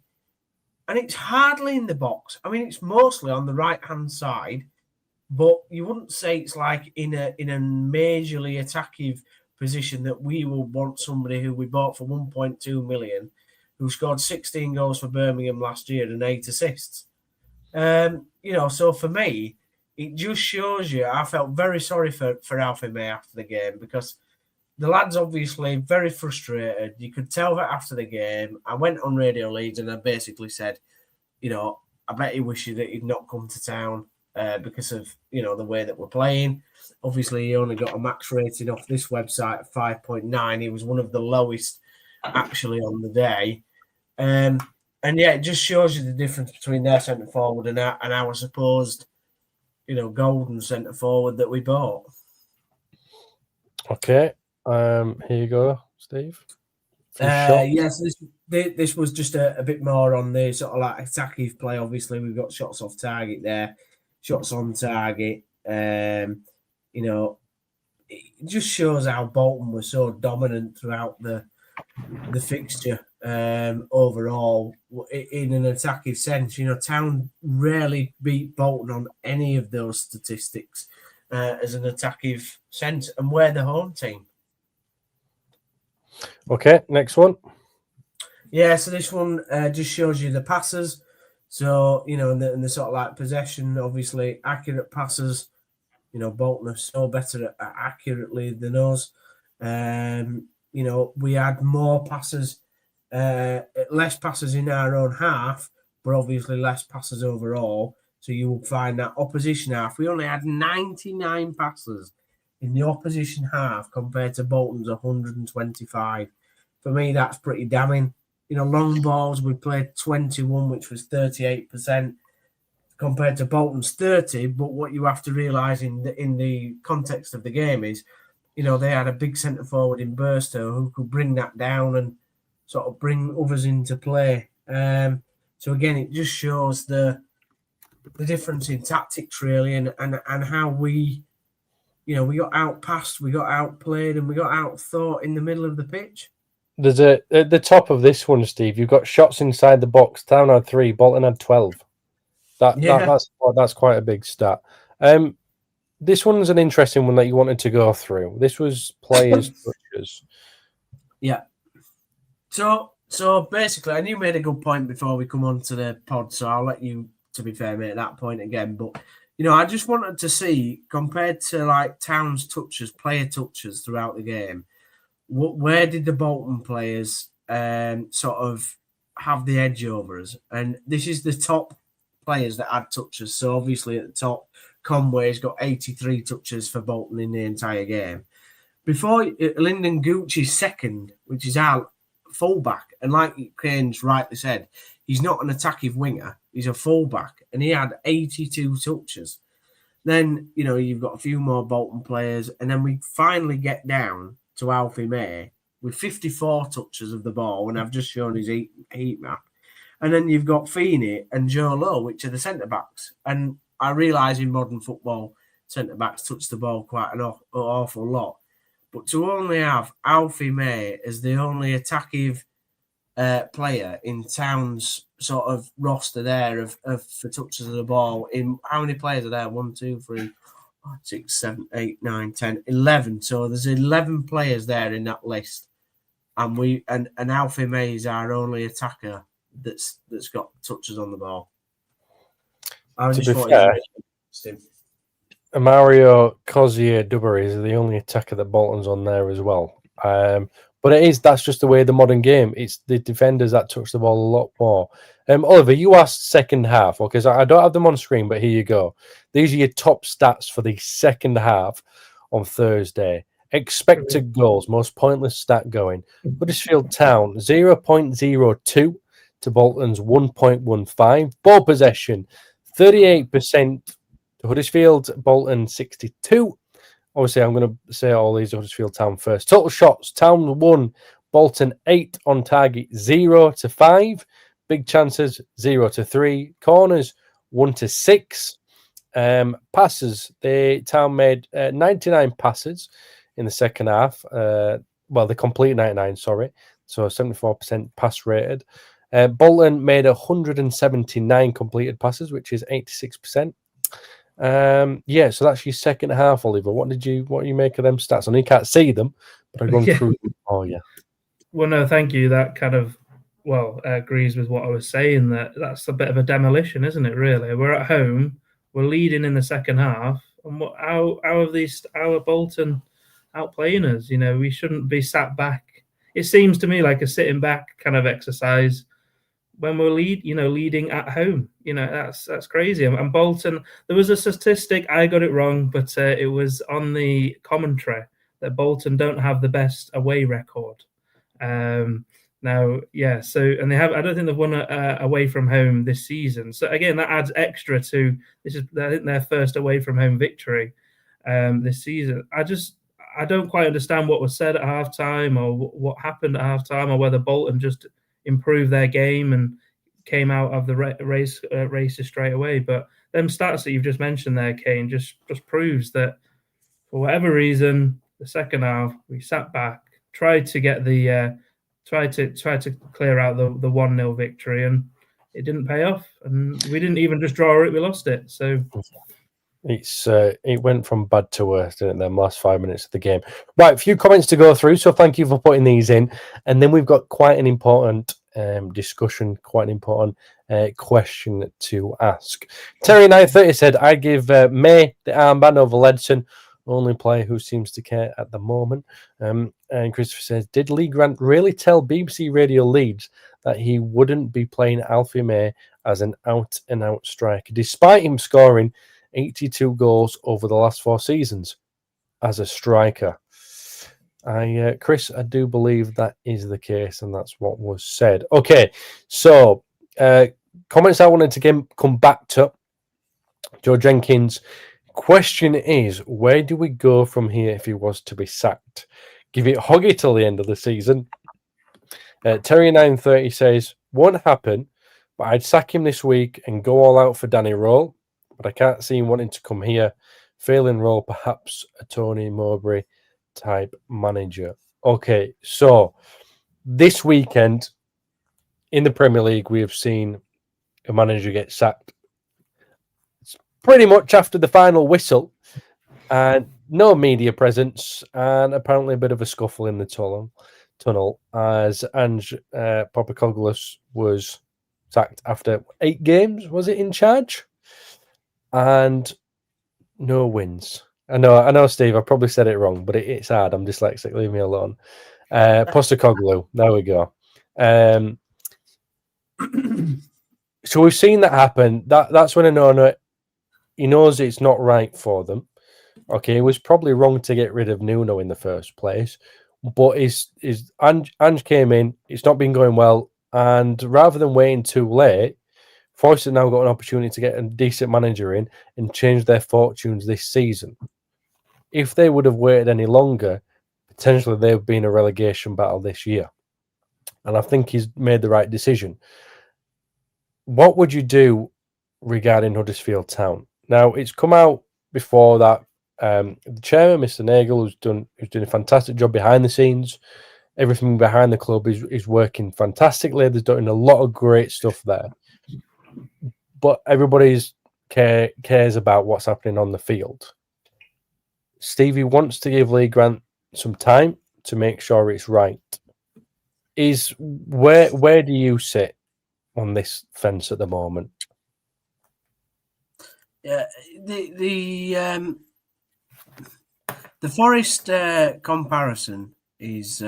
and it's hardly in the box. I mean, it's mostly on the right-hand side, but you wouldn't say it's like in a majorly attacking position that we will want somebody who we bought for 1.2 million, who scored 16 goals for Birmingham last year and 8 assists. So for me, it just shows you, I felt very sorry for Alfie May after the game because the lad's obviously very frustrated. You could tell that after the game. I went on Radio Leeds and I basically said, I bet he wishes that he'd not come to town because of the way that we're playing. Obviously, he only got a max rating off this website of 5.9. He was one of the lowest actually on the day. And yeah, it just shows you the difference between their centre forward and our supposed, golden centre forward that we bought. Okay. Here you go, Steve. Yes, this was just a bit more on the sort of like attacking play. Obviously, we've got shots off target there, shots on target. It just shows how Bolton was so dominant throughout the fixture overall in an attacking sense. Town rarely beat Bolton on any of those statistics as an attacking sense, and we're the home team. Okay, next one. Yeah, so this one just shows you the passes. So, in the sort of like possession, obviously accurate passes. Bolton are so better at accurately than us. We had more passes, less passes in our own half, but obviously less passes overall. So you will find that opposition half, we only had 99 passes in the opposition half compared to Bolton's 125. For me, that's pretty damning. Long balls, we played 21, which was 38% compared to Bolton's 30. But what you have to realise in the context of the game is, they had a big centre forward in Burstow who could bring that down and sort of bring others into play. So again, it just shows the difference in tactics really, and how we got outpassed, we got outplayed, and we got outthought in the middle of the pitch. There's at the top of this one, Steve. You've got shots inside the box. Town had 3, Bolton had 12. That's quite a big stat. This one's an interesting one that you wanted to go through. This was players' touches. Yeah. So basically, and you made a good point before we come on to the pod, so I'll let you, to be fair, make that point again. But I just wanted to see, compared to like Town's touches, player touches throughout the game, where did the Bolton players sort of have the edge over us? And this is the top players that had touches. So obviously at the top, Conway's got 83 touches for Bolton in the entire game. Before Lyndon Gucci's second, which is our fullback, and like Kane's rightly said, he's not an attacking winger, he's a fullback, and he had 82 touches. Then, you've got a few more Bolton players, and then we finally get down to Alfie May with 54 touches of the ball, and I've just shown his heat map. And then you've got Feeney and Joe Lowe, which are the centre-backs. And I realise in modern football, centre-backs touch the ball quite an awful lot. But to only have Alfie May as the only attacking player in Town's sort of roster there for touches of the ball, in how many players are there? 1, 2, 3, 6, 7, 8, 9, 10, 11. So there's 11 players there in that list. And Alfie May is our only attacker that's got touches on the ball. To be fair, Mario Cozier Dubbery is the only attacker that Bolton's on there as well. But that's just the way of the modern game. It's the defenders that touch the ball a lot more. Oliver, you asked second half, because I don't have them on screen, but here you go. These are your top stats for the second half on Thursday. Expected goals, most pointless stat going. Huddersfield Town, 0.02 to Bolton's 1.15. Ball possession, 38% to Huddersfield, Bolton 62. Obviously, I'm going to say all these Huddersfield Town first. Total shots, Town 1, Bolton 8 on target, 0 to 5. Big chances, 0 to 3. Corners, 1 to 6. Passes, Town made 99 passes in the second half. They completed 99, sorry. So 74% pass rated. Bolton made 179 completed passes, which is 86%. So that's your second half, Oliver. What do you make of them stats? I know you can't see them, but I've gone through them. Oh yeah. Well, no, thank you. That kind of agrees with what I was saying. That's a bit of a demolition, isn't it? Really, we're at home, we're leading in the second half, and how are Bolton outplaying us? We shouldn't be sat back. It seems to me like a sitting back kind of exercise. when we're leading at home. That's crazy. And Bolton, there was a statistic, I got it wrong, but it was on the commentary that Bolton don't have the best away record. Now, yeah. So, and they have. I don't think they've won away from home this season. So again, that adds extra to this. Is I think their first away from home victory this season. I don't quite understand what was said at halftime or what happened at halftime, or whether Bolton just improved their game and came out of the races straight away. But them stats that you've just mentioned there, Kane, just proves that for whatever reason, the second half we sat back, tried to get the tried to clear out the 1-0 victory, and it didn't pay off. And we didn't even just draw it; we lost it. So. It went from bad to worse, didn't it, the last 5 minutes of the game. Right, a few comments to go through, so thank you for putting these in. And then we've got quite an important discussion, quite an important question to ask. Terry930 said, I'd give May the armband over Ledson, only player who seems to care at the moment. And Christopher says, did Lee Grant really tell BBC Radio Leeds that he wouldn't be playing Alfie May as an out-and-out striker, despite him scoring 82 goals over the last 4 seasons as a striker? Chris, I do believe that is the case, and that's what was said. Okay, so comments I wanted to come back to. Joe Jenkins, question is, where do we go from here if he was to be sacked? Give it Hoggy till the end of the season. Terry930 says, won't happen, but I'd sack him this week and go all out for Danny Roll. But I can't see him wanting to come here. Failing role, perhaps a Tony Mowbray type manager. Okay, so this weekend in the Premier League, we have seen a manager get sacked. It's pretty much after the final whistle, and no media presence, and apparently a bit of a scuffle in the tunnel as Ange Postecoglou was sacked after 8 games. Was it in charge? And no wins. I know, Steve, I probably said it wrong, but it's hard. I'm dyslexic. Leave me alone. Postecoglou. There we go. So we've seen that happen. That's when Onana, he knows it's not right for them. Okay, it was probably wrong to get rid of Nuno in the first place, but Ange came in. It's not been going well, and rather than waiting too late, Forest have now got an opportunity to get a decent manager in and change their fortunes this season. If they would have waited any longer, potentially they would be in a relegation battle this year. And I think he's made the right decision. What would you do regarding Huddersfield Town? Now, it's come out before that the chairman, Mr. Nagel, who's doing a fantastic job behind the scenes. Everything behind the club is working fantastically. There's doing a lot of great stuff there. But everybody's cares about what's happening on the field. Stevie wants to give Lee Grant some time to make sure it's right. Where do you sit on this fence at the moment? Yeah, the Forest comparison is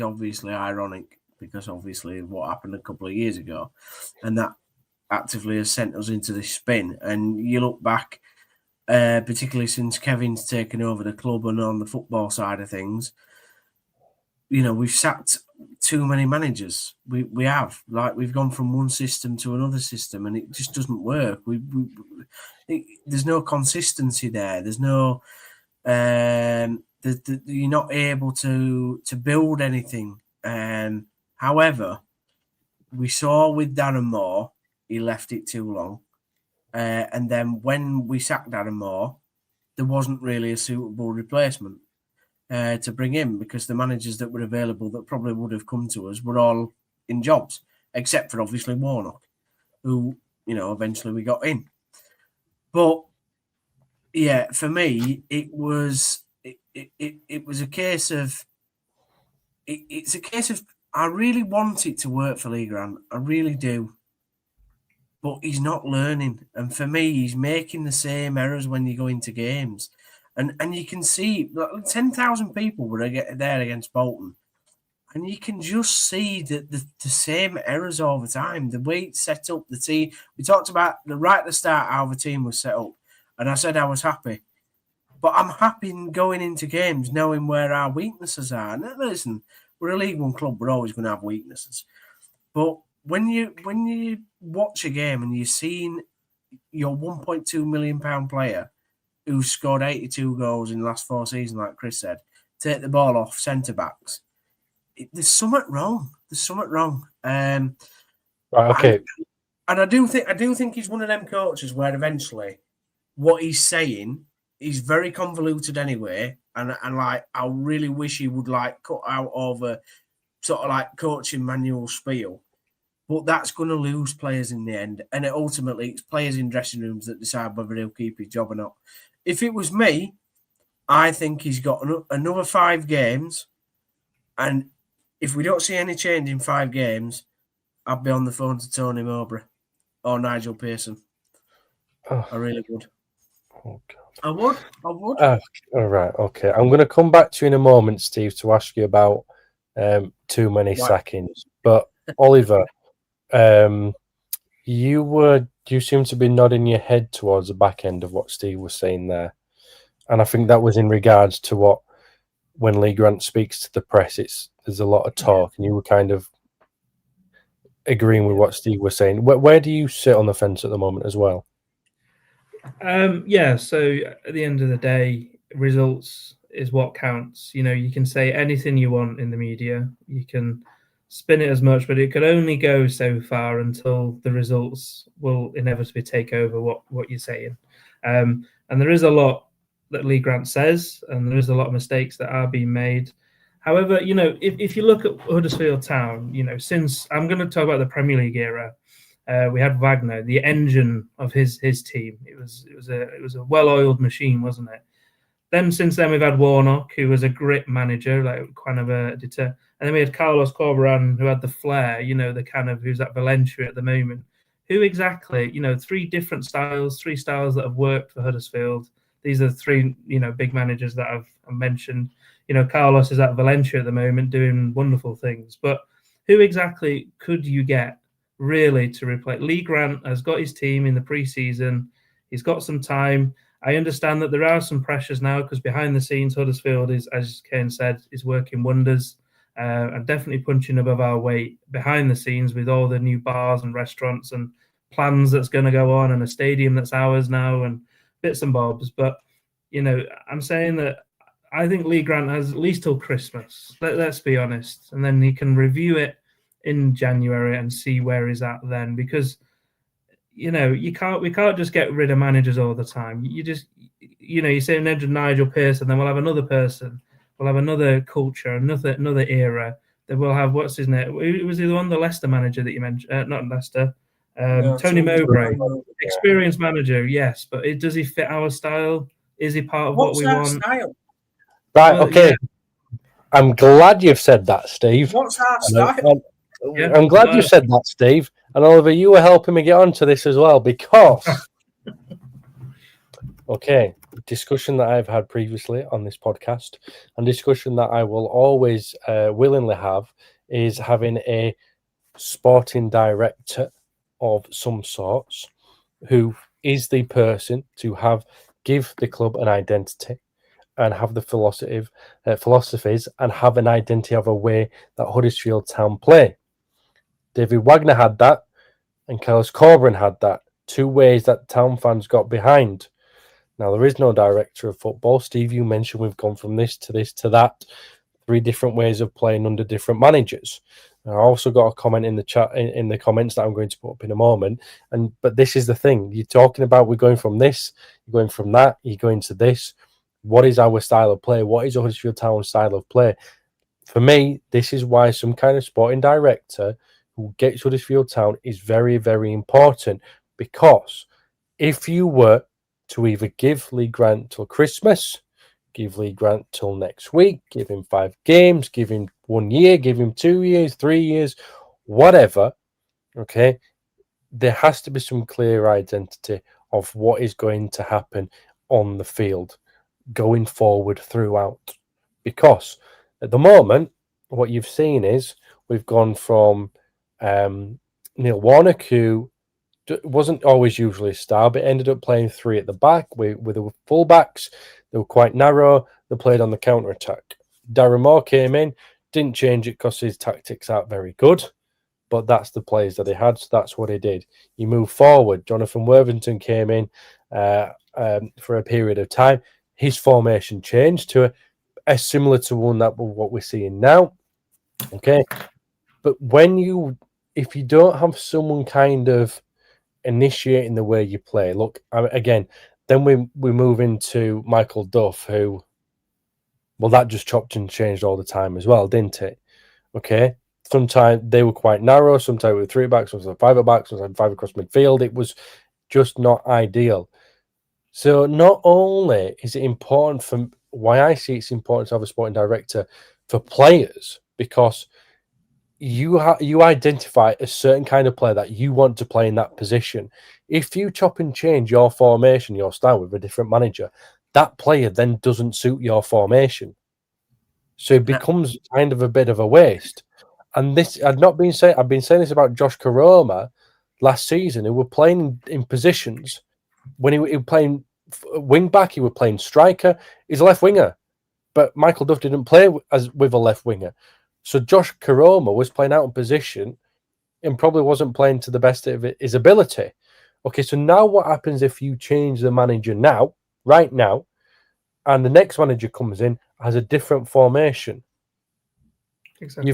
obviously ironic, because obviously of what happened a couple of years ago, and that actively has sent us into this spin. And you look back, particularly since Kevin's taken over the club and on the football side of things, we've sacked too many managers. We have, we've gone from one system to another system, and it just doesn't work. There's no consistency there. There's no you're not able to build anything. However, we saw with Darren Moore, he left it too long. And then when we sacked Darren Moore, there wasn't really a suitable replacement to bring in, because the managers that were available that probably would have come to us were all in jobs, except for obviously Warnock, who, eventually we got in. But yeah, for me, it was a case of it's a case of I really want it to work for Lee Grant. I really do. But he's not learning. And for me, he's making the same errors when you go into games. And you can see 10,000 people were there against Bolton. And you can just see the same errors all the time. The way it's set up, the team. We talked about right at the start how the team was set up. And I said I was happy. But I'm happy going into games knowing where our weaknesses are. And listen, we're a League One club. We're always going to have weaknesses. But when you watch a game and you're seeing your £1.2 million player who scored 82 goals in the last 4 seasons, like Chris said, take the ball off centre-backs, there's something wrong. Right, okay. And I do think he's one of them coaches where eventually what he's saying is very convoluted anyway. And like I really wish he would like cut out over sort of like coaching manual spiel. But that's going to lose players in the end. And ultimately it's players in dressing rooms that decide whether he'll keep his job or not. If it was me, I think he's got another 5 games. And if we don't see any change in 5 games, I'd be on the phone to Tony Mowbray or Nigel Pearson. Oh. I really would. Oh, God. I would. All right, okay. I'm going to come back to you in a moment, Steve, to ask you about too many sackings. But Oliver, you seem to be nodding your head towards the back end of what Steve was saying there, and I think that was in regards to what when Lee Grant speaks to the press, there's a lot of talk, and you were kind of agreeing with what Steve was saying. Where do you sit on the fence at the moment as well? So at the end of the day, results is what counts. You know, you can say anything you want in the media, you can spin it as much, but it could only go so far until the results will inevitably take over what you're saying. And there is a lot that Lee Grant says, and there is a lot of mistakes that are being made. However, you know, if you look at Huddersfield Town, you know, since I'm going to talk about the Premier League era, we had Wagner, the engine of his team. It was a well-oiled machine, wasn't it? Then since then we've had Warnock, who was a grit manager, like kind of a deter. And then we had Carlos Corberán, who had the flair, you know, the kind of who's at Valencia at the moment. Who exactly, you know, 3 different styles, 3 styles that have worked for Huddersfield. These are the 3, you know, big managers that I've mentioned. You know, Carlos is at Valencia at the moment doing wonderful things. But who exactly could you get really to replace? Lee Grant has got his team in the pre-season. He's got some time. I understand that there are some pressures now because behind the scenes, Huddersfield is, as Kane said, is working wonders and definitely punching above our weight behind the scenes with all the new bars and restaurants and plans that's going to go on and a stadium that's ours now and bits and bobs. But, you know, I'm saying that I think Lee Grant has at least till Christmas. Let's be honest. And then he can review it in January and see where he's at then, because you know we can't just get rid of managers all the time. You just, you know, you say Nigel Pearson, then we'll have another person, we'll have another culture, another era. Then we'll have what's his name? Was he the one, the Leicester manager that you mentioned? Not Leicester. Tony Mowbray, experienced manager, yes, but does he fit our style? Is he part of what we want? Style? Right, okay. Yeah. I'm glad you've said that, Steve. What's our style? I'm glad you said that, Steve. And Oliver, you were helping me get onto this as well because, okay, discussion that I've had previously on this podcast and discussion that I will always willingly have is having a sporting director of some sorts who is the person to give the club an identity and have the philosophies and have an identity of a way that Huddersfield Town play. David Wagner had that, and Carlos Corberán had that. 2 ways that Town fans got behind. Now, there is no director of football. Steve, you mentioned we've gone from this to that. 3 different ways of playing under different managers. I also got a comment in the chat, in the comments that I'm going to put up in a moment. But this is the thing. You're talking about we're going from this, you're going from that, you're going to this. What is our style of play? What is Huddersfield Town's style of play? For me, this is why some kind of sporting director who gets Huddersfield Town is very, very important, because if you were to either give Lee Grant till Christmas, give Lee Grant till next week, give him 5 games, give him 1 year, give him 2 years, 3 years, whatever, okay, there has to be some clear identity of what is going to happen on the field going forward throughout. Because at the moment, what you've seen is we've gone from Neil Warnock, who wasn't always usually a star, but ended up playing three at the back with the fullbacks. They were quite narrow. They played on the counter attack. Darren Moore came in, didn't change it because his tactics aren't very good, but that's the players that he had, so that's what he did. You move forward. Jonathan Worthington came in for a period of time. His formation changed to a similar to one that what we're seeing now. Okay, but if you don't have someone kind of initiating the way you play, look again. Then we move into Michael Duff, who, well, that just chopped and changed all the time as well, didn't it? Okay, sometimes they were quite narrow. Sometimes with three backs, sometimes five at back, sometimes five across midfield. It was just not ideal. So not only is it important for why I see it's important to have a sporting director for players, because you identify a certain kind of player that you want to play in that position. If you chop and change your formation, your style with a different manager, that player then doesn't suit your formation. So it becomes kind of a bit of a waste. And this I've been saying this about Josh Karoma last season, who were playing in positions when he was playing wing back, he was playing striker. He's a left winger, but Michael Duff didn't play with a left winger. So Josh Karoma was playing out of position and probably wasn't playing to the best of his ability. Okay, so now what happens if you change the manager right now, and the next manager comes in, has a different formation? Exactly.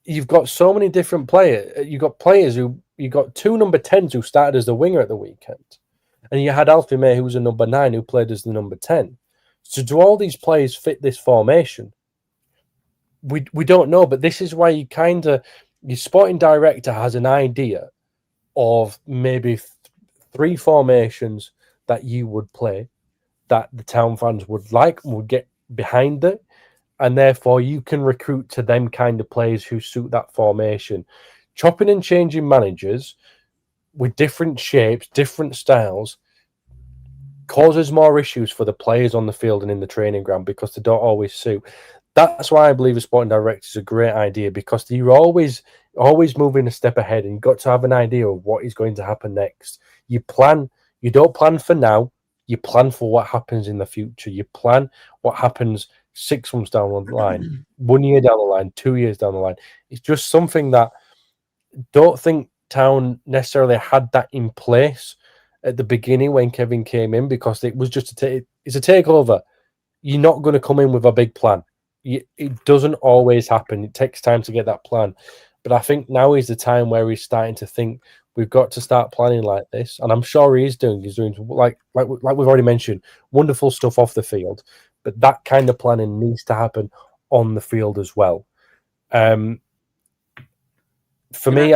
You've got so many different players. You got two number 10s who started as the winger at the weekend. And you had Alfie May, who was a number 9, who played as the number 10. So do all these players fit this formation? We don't know, but this is why your sporting director has an idea of maybe three formations that you would play, that the town fans would get behind it, and therefore you can recruit to them kind of players who suit that formation. Chopping and changing managers with different shapes, different styles, causes more issues for the players on the field and in the training ground because they don't always suit. That's why I believe a sporting director is a great idea, because you're always moving a step ahead, and you've got to have an idea of what is going to happen next. You don't plan for now, you plan for what happens in the future. You plan what happens 6 months down the line, 1 year down the line, 2 years down the line. It's just something that don't think Town necessarily had that in place at the beginning when Kevin came in, because it was just it's a takeover. You're not going to come in with a big plan. It doesn't always happen. It takes time to get that plan. But I think now is the time where he's starting to think we've got to start planning like this. And I'm sure he is doing. He's doing like we've already mentioned, wonderful stuff off the field. But that kind of planning needs to happen on the field as well. For me,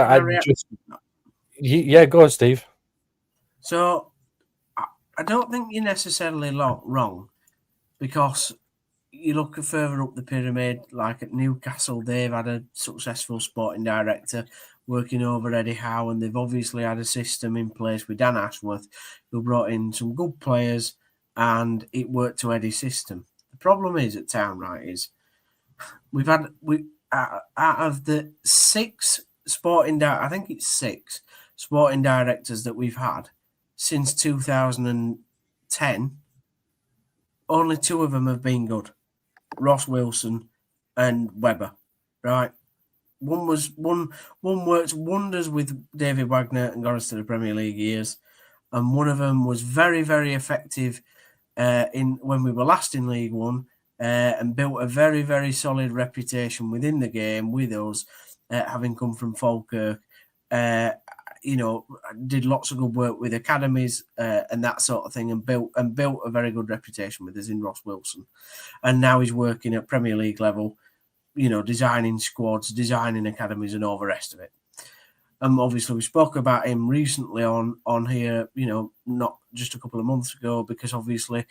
go on, Steve. So I don't think you're necessarily wrong, because you look further up the pyramid, like at Newcastle, they've had a successful sporting director working over Eddie Howe, and they've obviously had a system in place with Dan Ashworth, who brought in some good players, and it worked to Eddie's system. The problem is at Town, right, is out of the 6 I think it's 6 sporting directors that we've had since 2010, only 2 of them have been good. Ross Wilson and Webber, right? One worked wonders with David Wagner and got us to the Premier League years, and one of them was very, very effective when we were last in League One, and built a very, very solid reputation within the game with us, having come from Falkirk. Did lots of good work with academies and that sort of thing, and built a very good reputation with us in Ross Wilson. And now he's working at Premier League level, designing squads, designing academies, and all the rest of it. Obviously, we spoke about him recently on here, not just a couple of months ago, because obviously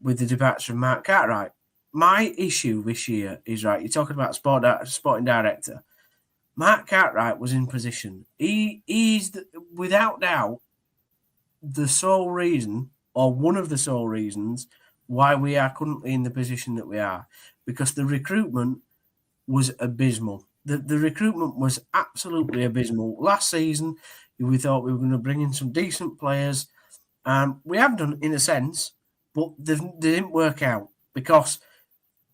with the departure of Mark Cartwright. My issue this year is, right, you're talking about sporting director. Mark Cartwright was in position. He's without doubt the sole reason, or one of the sole reasons, why we are currently in the position that we are, because the recruitment was abysmal. The recruitment was absolutely abysmal. Last season, we thought we were going to bring in some decent players. We have done, in a sense, but they didn't work out because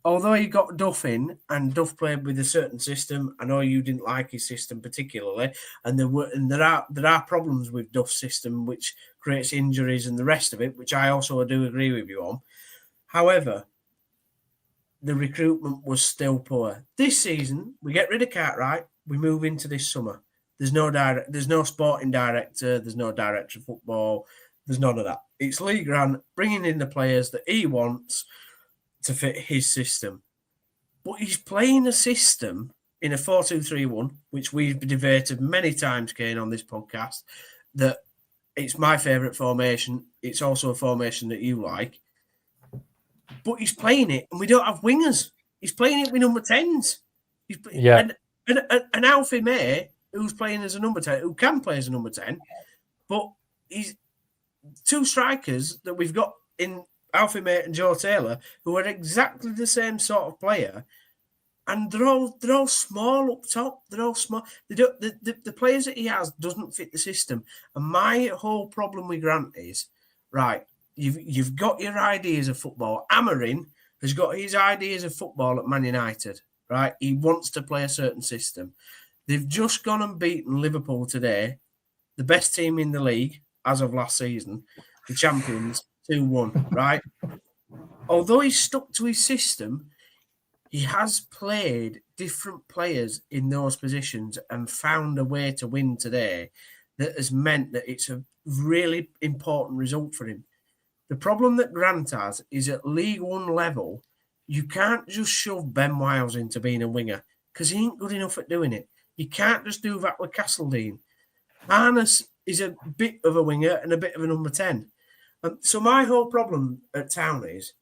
although he got Duff in and Duff played with a certain system, I know you didn't like his system particularly, and there are problems with Duff's system which creates injuries and the rest of it, which I also do agree with you on. However, the recruitment was still poor. This season, we get rid of Cartwright, we move into this summer. There's no sporting director, there's no director of football, there's none of that. It's Lee Grant bringing in the players that he wants to fit his system. But he's playing a system in a 4-2-3-1, which we've debated many times, Kane, on this podcast, that it's my favourite formation. It's also a formation that you like. But he's playing it, and we don't have wingers. He's playing it with number 10s. And Alfie May, who's playing as a number 10, who can play as a number 10, but he's two strikers that we've got in Alfie May and Joe Taylor, who are exactly the same sort of player, and they're all small up top. They're all small. The players that he has doesn't fit the system. And my whole problem with Grant is, right, you've got your ideas of football. Amarin has got his ideas of football at Man United, right? He wants to play a certain system. They've just gone and beaten Liverpool today, the best team in the league as of last season, the champions. 2-1, right? Although he's stuck to his system, he has played different players in those positions and found a way to win today that has meant that it's a really important result for him. The problem that Grant has is at League One level, you can't just shove Ben Wiles into being a winger because he ain't good enough at doing it. You can't just do that with Castledine. Harness is a bit of a winger and a bit of a number 10. So my whole problem at Town is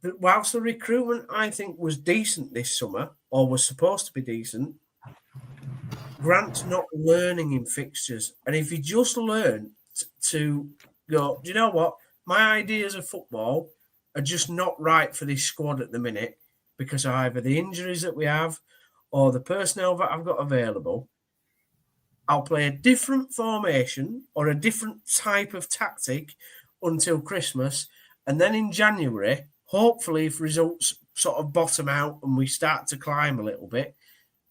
that whilst the recruitment, I think, was decent this summer, or was supposed to be decent, Grant's not learning in fixtures. And if he just learned to go, do you know what? My ideas of football are just not right for this squad at the minute because of either the injuries that we have or the personnel that I've got available. I'll play a different formation or a different type of tactic until Christmas, and then in January, hopefully, if results sort of bottom out and we start to climb a little bit,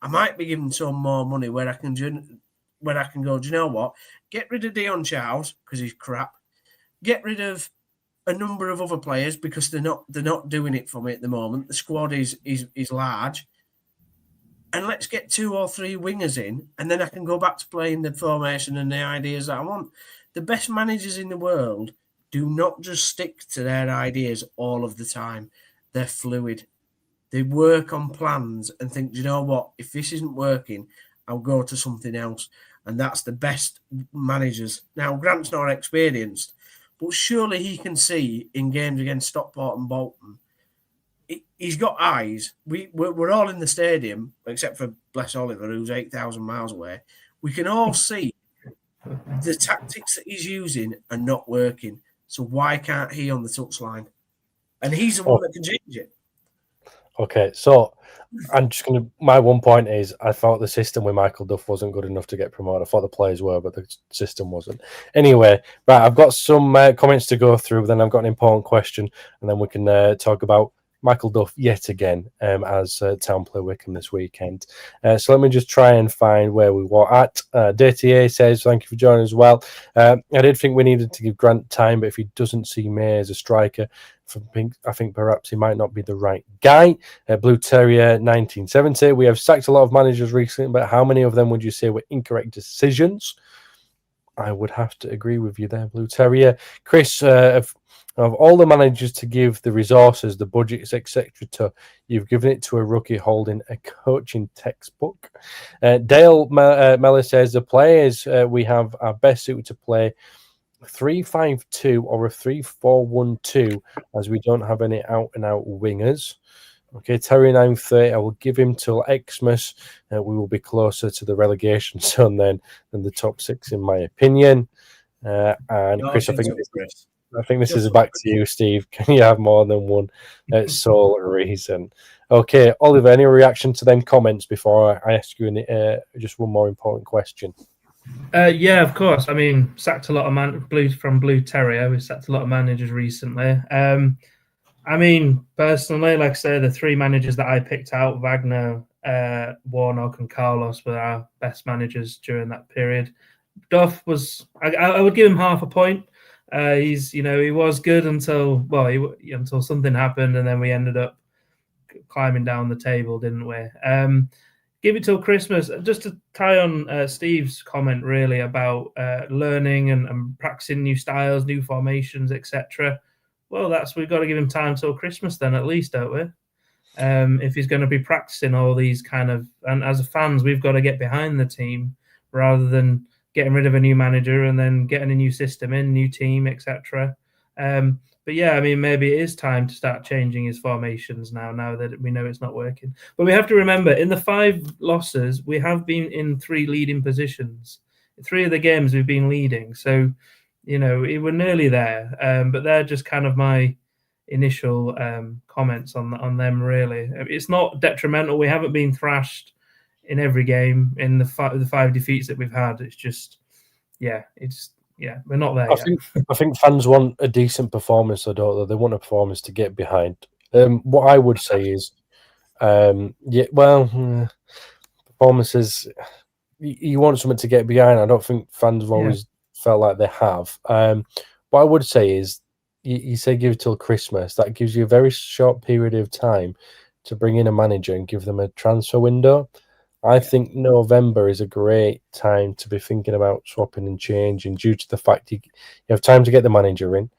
I might be given some more money where I can go, do you know what? Get rid of Dion Charles because he's crap. Get rid of a number of other players because they're not doing it for me at the moment. The squad is large, and let's get 2 or 3 wingers in, and then I can go back to playing the formation and the ideas that I want. The best managers in the world do not just stick to their ideas all of the time. They're fluid. They work on plans and think, do you know what? If this isn't working, I'll go to something else. And that's the best managers. Now, Grant's not experienced, but surely he can see in games against Stockport and Bolton. He's got eyes. We're all in the stadium, except for Bless Oliver, who's 8,000 miles away. We can all see the tactics that he's using are not working. So why can't he on the touchline? And he's the one that can change it. Okay, so I'm just going to... My one point is I thought the system with Michael Duff wasn't good enough to get promoted. I thought the players were, but the system wasn't. Anyway, right, I've got some comments to go through, then I've got an important question, and then we can talk about Michael Duff yet again as Town play Wickham this weekend. So let me just try and find where we were at. DTA says, thank you for joining as well. I did think we needed to give Grant time, but if he doesn't see May as a striker, I think perhaps he might not be the right guy. Blue Terrier 1970. We have sacked a lot of managers recently, but how many of them would you say were incorrect decisions? I would have to agree with you there, Blue Terrier. Chris, of all the managers to give the resources, the budgets, etc., to, you've given it to a rookie holding a coaching textbook. Dale Mellor says the players we have are best suited to play 3-5-2 or a 3-4-1-2, as we don't have any out-and-out wingers. Okay, Terry 930, I will give him till Xmas. We will be closer to the relegation zone than the top 6, in my opinion. And Chris, I think... I think this is back to you, Steve. Can you have more than one sole reason? Okay, Oliver, any reaction to them comments before I ask you just one more important question? Yeah, of course. I mean, sacked a lot of Blue Terrier. We sacked a lot of managers recently. I mean, personally, like I say, the three managers that I picked out, Wagner, Warnock, and Carlos, were our best managers during that period. Duff was, I would give him half a point. He was good until something happened, and then we ended up climbing down the table, didn't we? Give it till Christmas. Just to tie on Steve's comment, really, about learning and practicing new styles, new formations, etc. Well, we've got to give him time till Christmas then, at least, don't we? If he's going to be practicing all these and as fans, we've got to get behind the team rather than getting rid of a new manager and then getting a new system in, new team, etc. But yeah, I mean, maybe it is time to start changing his formations now that we know it's not working. But we have to remember, in the 5 losses, we have been in 3 leading positions. In 3 of the games, we've been leading. So, we're nearly there. But they're just kind of my initial comments on them, really. It's not detrimental. We haven't been thrashed in every game in the 5 defeats that we've had. It's just, we're not there yet. I think fans want a decent performance, though, don't they? They want a performance to get behind. What I would say is, performances, you want something to get behind. I don't think fans have always felt like they have. What I would say is, you say give it till Christmas. That gives you a very short period of time to bring in a manager and give them a transfer window. I think November is a great time to be thinking about swapping and changing due to the fact you have time to get the manager in.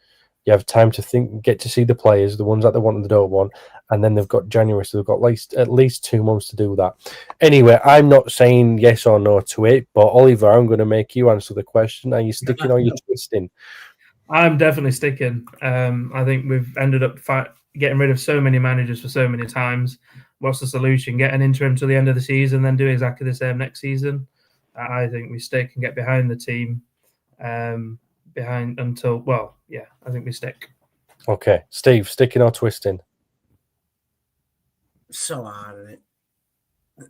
You have time to get to see the players, the ones that they want and they don't want, and then they've got January, so they've got at least 2 months to do that. Anyway, I'm not saying yes or no to it, but Oliver, I'm going to make you answer the question. Are you sticking or are you twisting? I'm definitely sticking. I think we've ended up getting rid of so many managers for so many times. What's the solution? Get an interim to the end of the season, then do exactly the same next season. I think we stick and get behind the team. I think we stick. Okay, Steve, sticking or twisting? So hard, isn't it?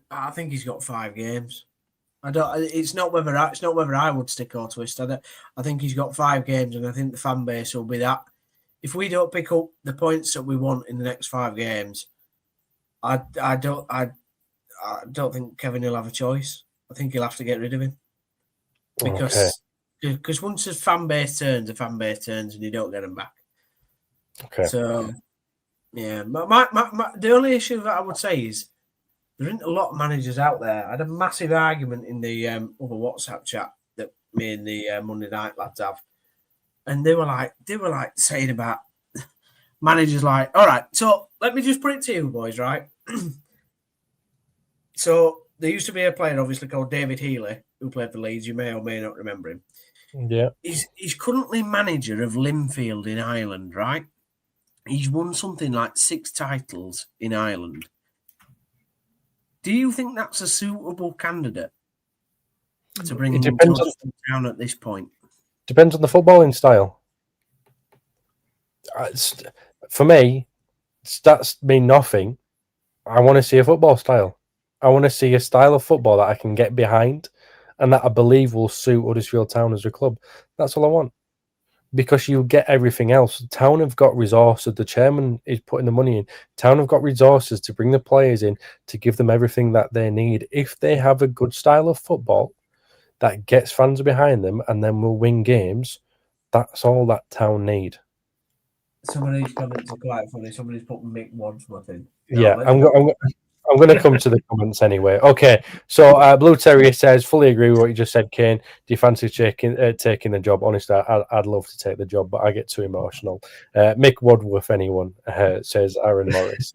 I think he's got 5 games. It's not whether I would stick or twist. I think he's got 5 games, and I think the fan base will be that. If we don't pick up the points that we want in the next 5 games, I don't think Kevin will have a choice. I think he'll have to get rid of him because once the fan base turns, and you don't get them back. Okay. So yeah, the only issue that I would say is there isn't a lot of managers out there. I had a massive argument in the other WhatsApp chat that me and the Monday night lads have, and they were like saying about managers like, all right, so let me just put it to you boys, right? So there used to be a player obviously called David Healy who played for Leeds. You may or may not remember him. Yeah. He's currently manager of Linfield in Ireland, right? He's won something like 6 titles in Ireland. Do you think that's a suitable candidate to bring him down at this point? Depends on the footballing style. For me, stats mean nothing. I want to see a football style. I want to see a style of football that I can get behind and that I believe will suit Huddersfield Town as a club. That's all I want. Because you get everything else. Town have got resources. The chairman is putting the money in. Town have got resources to bring the players in, to give them everything that they need. If they have a good style of football that gets fans behind them and then will win games, that's all that Town need. Some of these comments are quite funny. Somebody's put Mick Wadsworth in. Yeah, I'm going to come to the comments anyway. Okay, so Blue Terrier says, fully agree with what you just said, Kane. Do you fancy taking the job? Honestly, I'd love to take the job, but I get too emotional. Mick Wadsworth, anyone, says Aaron Morris.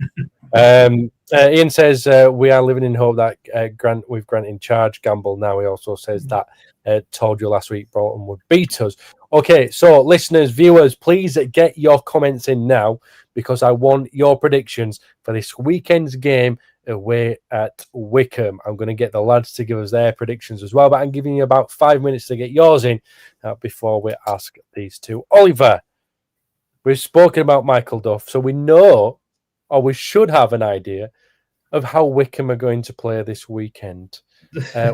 Ian says, we are living in hope that with Grant in charge. Gamble now. He also says that told you last week Bolton would beat us. Okay, so listeners, viewers, please get your comments in now because I want your predictions for this weekend's game away at Wickham. I'm going to get the lads to give us their predictions as well, but I'm giving you about 5 minutes to get yours in before we ask these two. Oliver, We've spoken about Michael Duff, so we know, or we should have an idea of how Wycombe are going to play this weekend.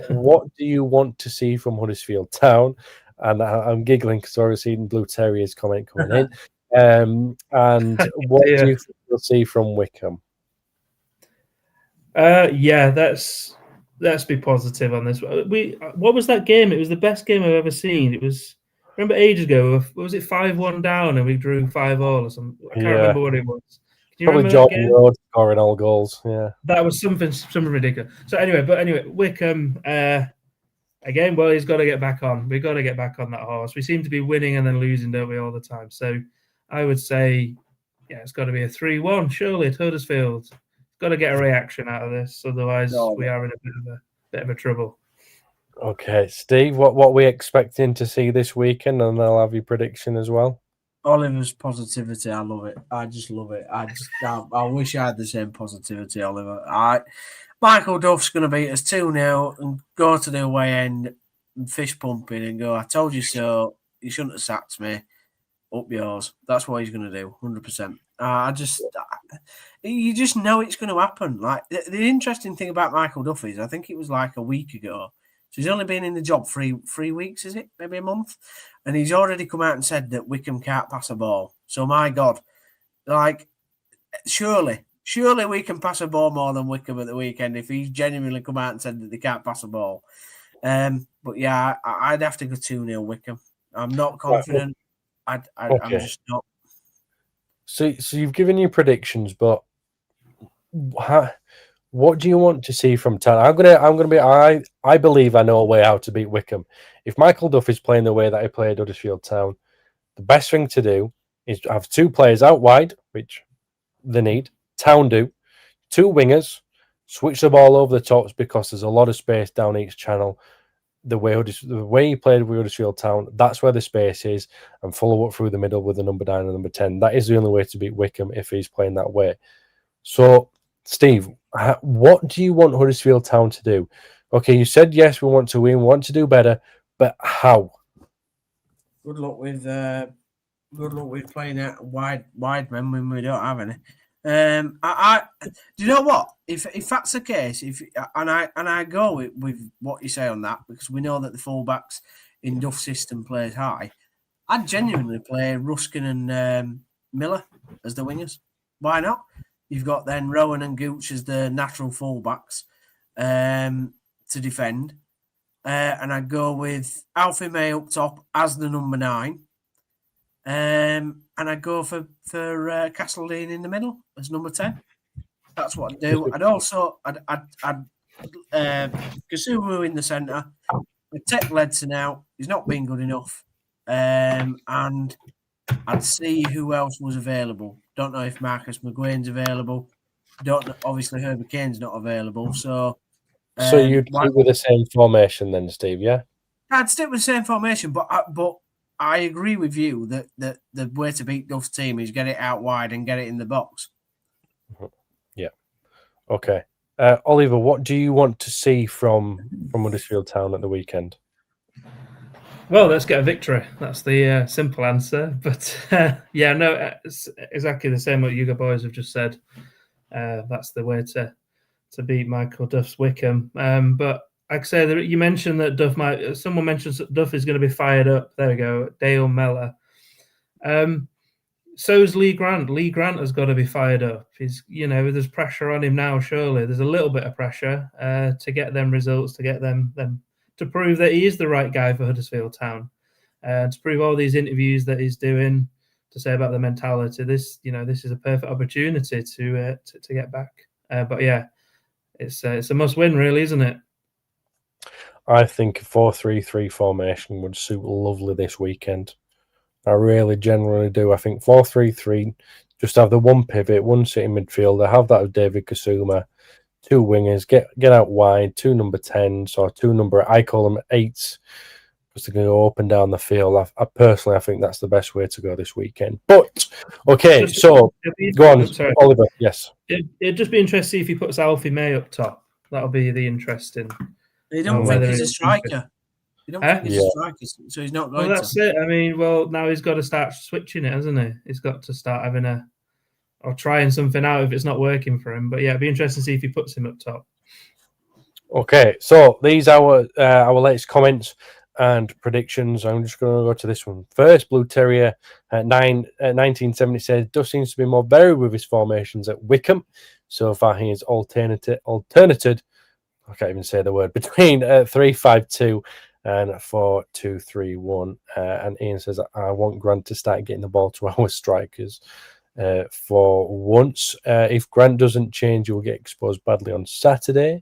What do you want to see from Huddersfield Town? And I'm giggling because I've seen Blue Terriers comment coming in. And what do you think you'll see from Wycombe? Let's be positive on this. What was that game? It was the best game I've ever seen. It was, remember ages ago, was it 5-1 down and we drew 5-5 or something? I can't remember what it was. Can you Probably Jordan Road scoring all goals. Yeah, that was something ridiculous. So anyway, Wycombe again. Well, he's got to get back on. We've got to get back on that horse. We seem to be winning and then losing, don't we, all the time? So I would say, yeah, it's got to be a 3-1. Surely at Huddersfield. Got to get a reaction out of this, otherwise we are in a bit of a trouble. Okay, Steve, what are we expecting to see this weekend? And I'll have your prediction as well. Oliver's positivity, I love it. I just love it. I wish I had the same positivity, Oliver. Michael Duff's going to beat us 2-0 and go to the away end and fist pumping and go, I told you so. You shouldn't have sacked me. Up yours. That's what he's going to do, 100%. You just know it's going to happen. Like the interesting thing about Michael Duff is, I think it was like a week ago. So he's only been in the job three weeks, is it? Maybe a month, and he's already come out and said that Wycombe can't pass a ball. So my God, like surely we can pass a ball more than Wycombe at the weekend if he's genuinely come out and said that they can't pass a ball. But yeah, I'd have to go 2-0 Wycombe. I'm not confident. I'm just not. So you've given your predictions, but what do you want to see from Town? I believe I know a way how to beat Wycombe. If Michael Duff is playing the way that he played Huddersfield Town, the best thing to do is have two players out wide, which they need. Town do. Two wingers, switch the ball over the tops because there's a lot of space down each channel. The way he played with Huddersfield Town, that's where the space is, and follow up through the middle with the number 9 and number 10. That is the only way to beat Wycombe if he's playing that way. So, Steve, what do you want Huddersfield Town to do? Okay, you said yes, we want to win, we want to do better, but how? Good luck with playing out wide men when we don't have any. Do you know what? If that's the case, I go with what you say on that, because we know that the fullbacks in Duff's system plays high, I'd genuinely play Ruskin and Miller as the wingers. Why not? You've got then Rowan and Gooch as the natural fullbacks to defend, and I'd go with Alfie May up top as the number 9. And I'd go for Castledine in the middle as number 10. That's what I'd do. I'd Kasumu in the centre. I'd take Ledson out. He's not been good enough. And I'd see who else was available. Don't know if Marcus McGuane's available. Don't know, obviously Herbie Kane's not available. So you'd stick with the same formation then, Steve, yeah? I'd stick with the same formation, but I agree with you that the way to beat Duff's team is get it out wide and get it in the box. Yeah. Okay. Oliver, what do you want to see from Huddersfield Town at the weekend? Well, let's get a victory. That's the simple answer. But it's exactly the same what you boys have just said. That's the way to beat Michael Duff's Wycombe. But like I say, you mentioned that someone mentions that Duff is going to be fired up. There we go, Dale Mellor. So's Lee Grant. Lee Grant has got to be fired up. There's pressure on him now, surely. There's a little bit of pressure to get them results, to get them to prove that he is the right guy for Huddersfield Town. To prove all these interviews that he's doing, to say about the mentality. This is a perfect opportunity to get back. But yeah, it's a must-win, really, isn't it? I think a 4-3-3 formation would suit lovely this weekend. I really generally do. I think 4-3-3, just have the one pivot, one sitting midfielder, have that of David Kasuma, two wingers, get out wide, two number 10s or two number, I call them 8s, because they're going to go up and down the field. I personally think that's the best way to go this weekend. But, okay, so go on, Oliver, yes. It'd just be interesting if he puts Alfie May up top. That'll be the interesting. They don't think he's a striker. You don't think he's a striker, so he's not going to. Well, that's it. I mean, now he's got to start switching it, hasn't he? He's got to start having or trying something out if it's not working for him. But yeah, it'd be interesting to see if he puts him up top. Okay, so these are our latest comments and predictions. I'm just going to go to this one first. Blue Terrier 1970 says, Duff seems to be more varied with his formations at Wickham. So far, he is alternated. I can't even say the word, between 3-5-2 and 4-2-3-1. And Ian says, I want Grant to start getting the ball to our strikers for once. If Grant doesn't change, he will get exposed badly on Saturday.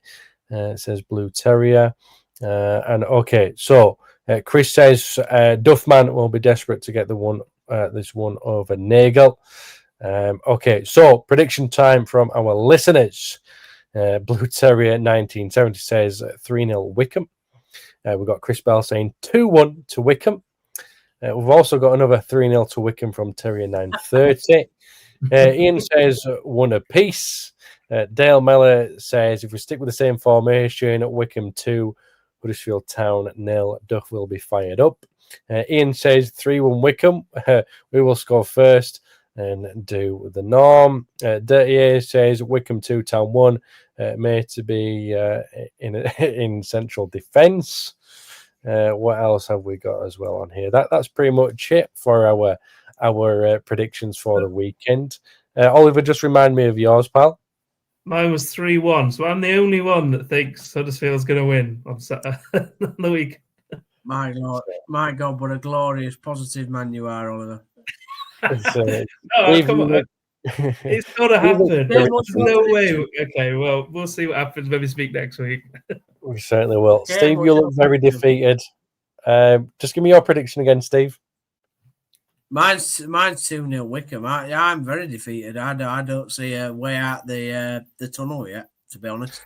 It says Blue Terrier. And okay, so Chris says Duffman will be desperate to get this one over Nagel. Okay, so prediction time from our listeners. Blue Terrier 1970 says 3-0 Wickham. We've got Chris Bell saying 2-1 to Wickham. We've also got another 3-0 to Wickham from Terrier 930. Ian says 1 apiece. Dale Mellor says if we stick with the same formation at Wickham 2, Huddersfield Town 0, Duff will be fired up. Ian says 3-1 Wickham. We will score first and do the norm. Dirty A says Wickham 2, Town 1. Made to be in central defence. What else have we got as well on here? That's pretty much it for our predictions for the weekend. Oliver, just remind me of yours, pal. Mine was 3-1, so I'm the only one that thinks Huddersfield's going to win on the week. My God, what a glorious, positive man you are, Oliver. Come on. It's got to happen. There's no way. Okay, well, we'll see what happens when we speak next week. We certainly will. Okay, Steve, you look very defeated. Just give me your prediction again, Steve. Mine's 2-0 Wickham. I'm very defeated. I don't see a way out the tunnel yet, to be honest.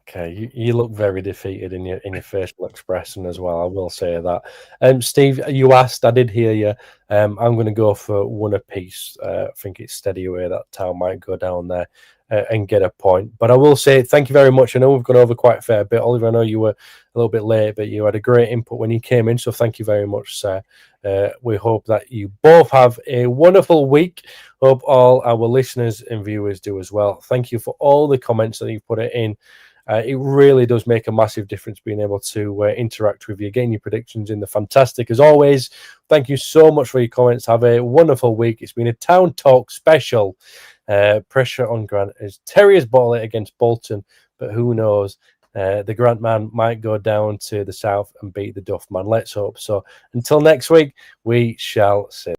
Okay, you look very defeated in your facial expression as well. I will say that. Steve, you asked. I did hear you. I'm going to go for 1 apiece. I think it's steady away that Town might go down there and get a point. But I will say thank you very much. I know we've gone over quite a fair bit. Oliver, I know you were a little bit late, but you had a great input when you came in. So thank you very much, sir. We hope that you both have a wonderful week. Hope all our listeners and viewers do as well. Thank you for all the comments that you've put it in. It really does make a massive difference being able to interact with you, getting your predictions in. They're fantastic as always. Thank you so much for your comments. Have a wonderful week. It's been a Town Talk special. Pressure on Grant as Terriers bottle it against Bolton, but who knows? The Grant man might go down to the south and beat the Duff man. Let's hope so. Until next week, we shall see.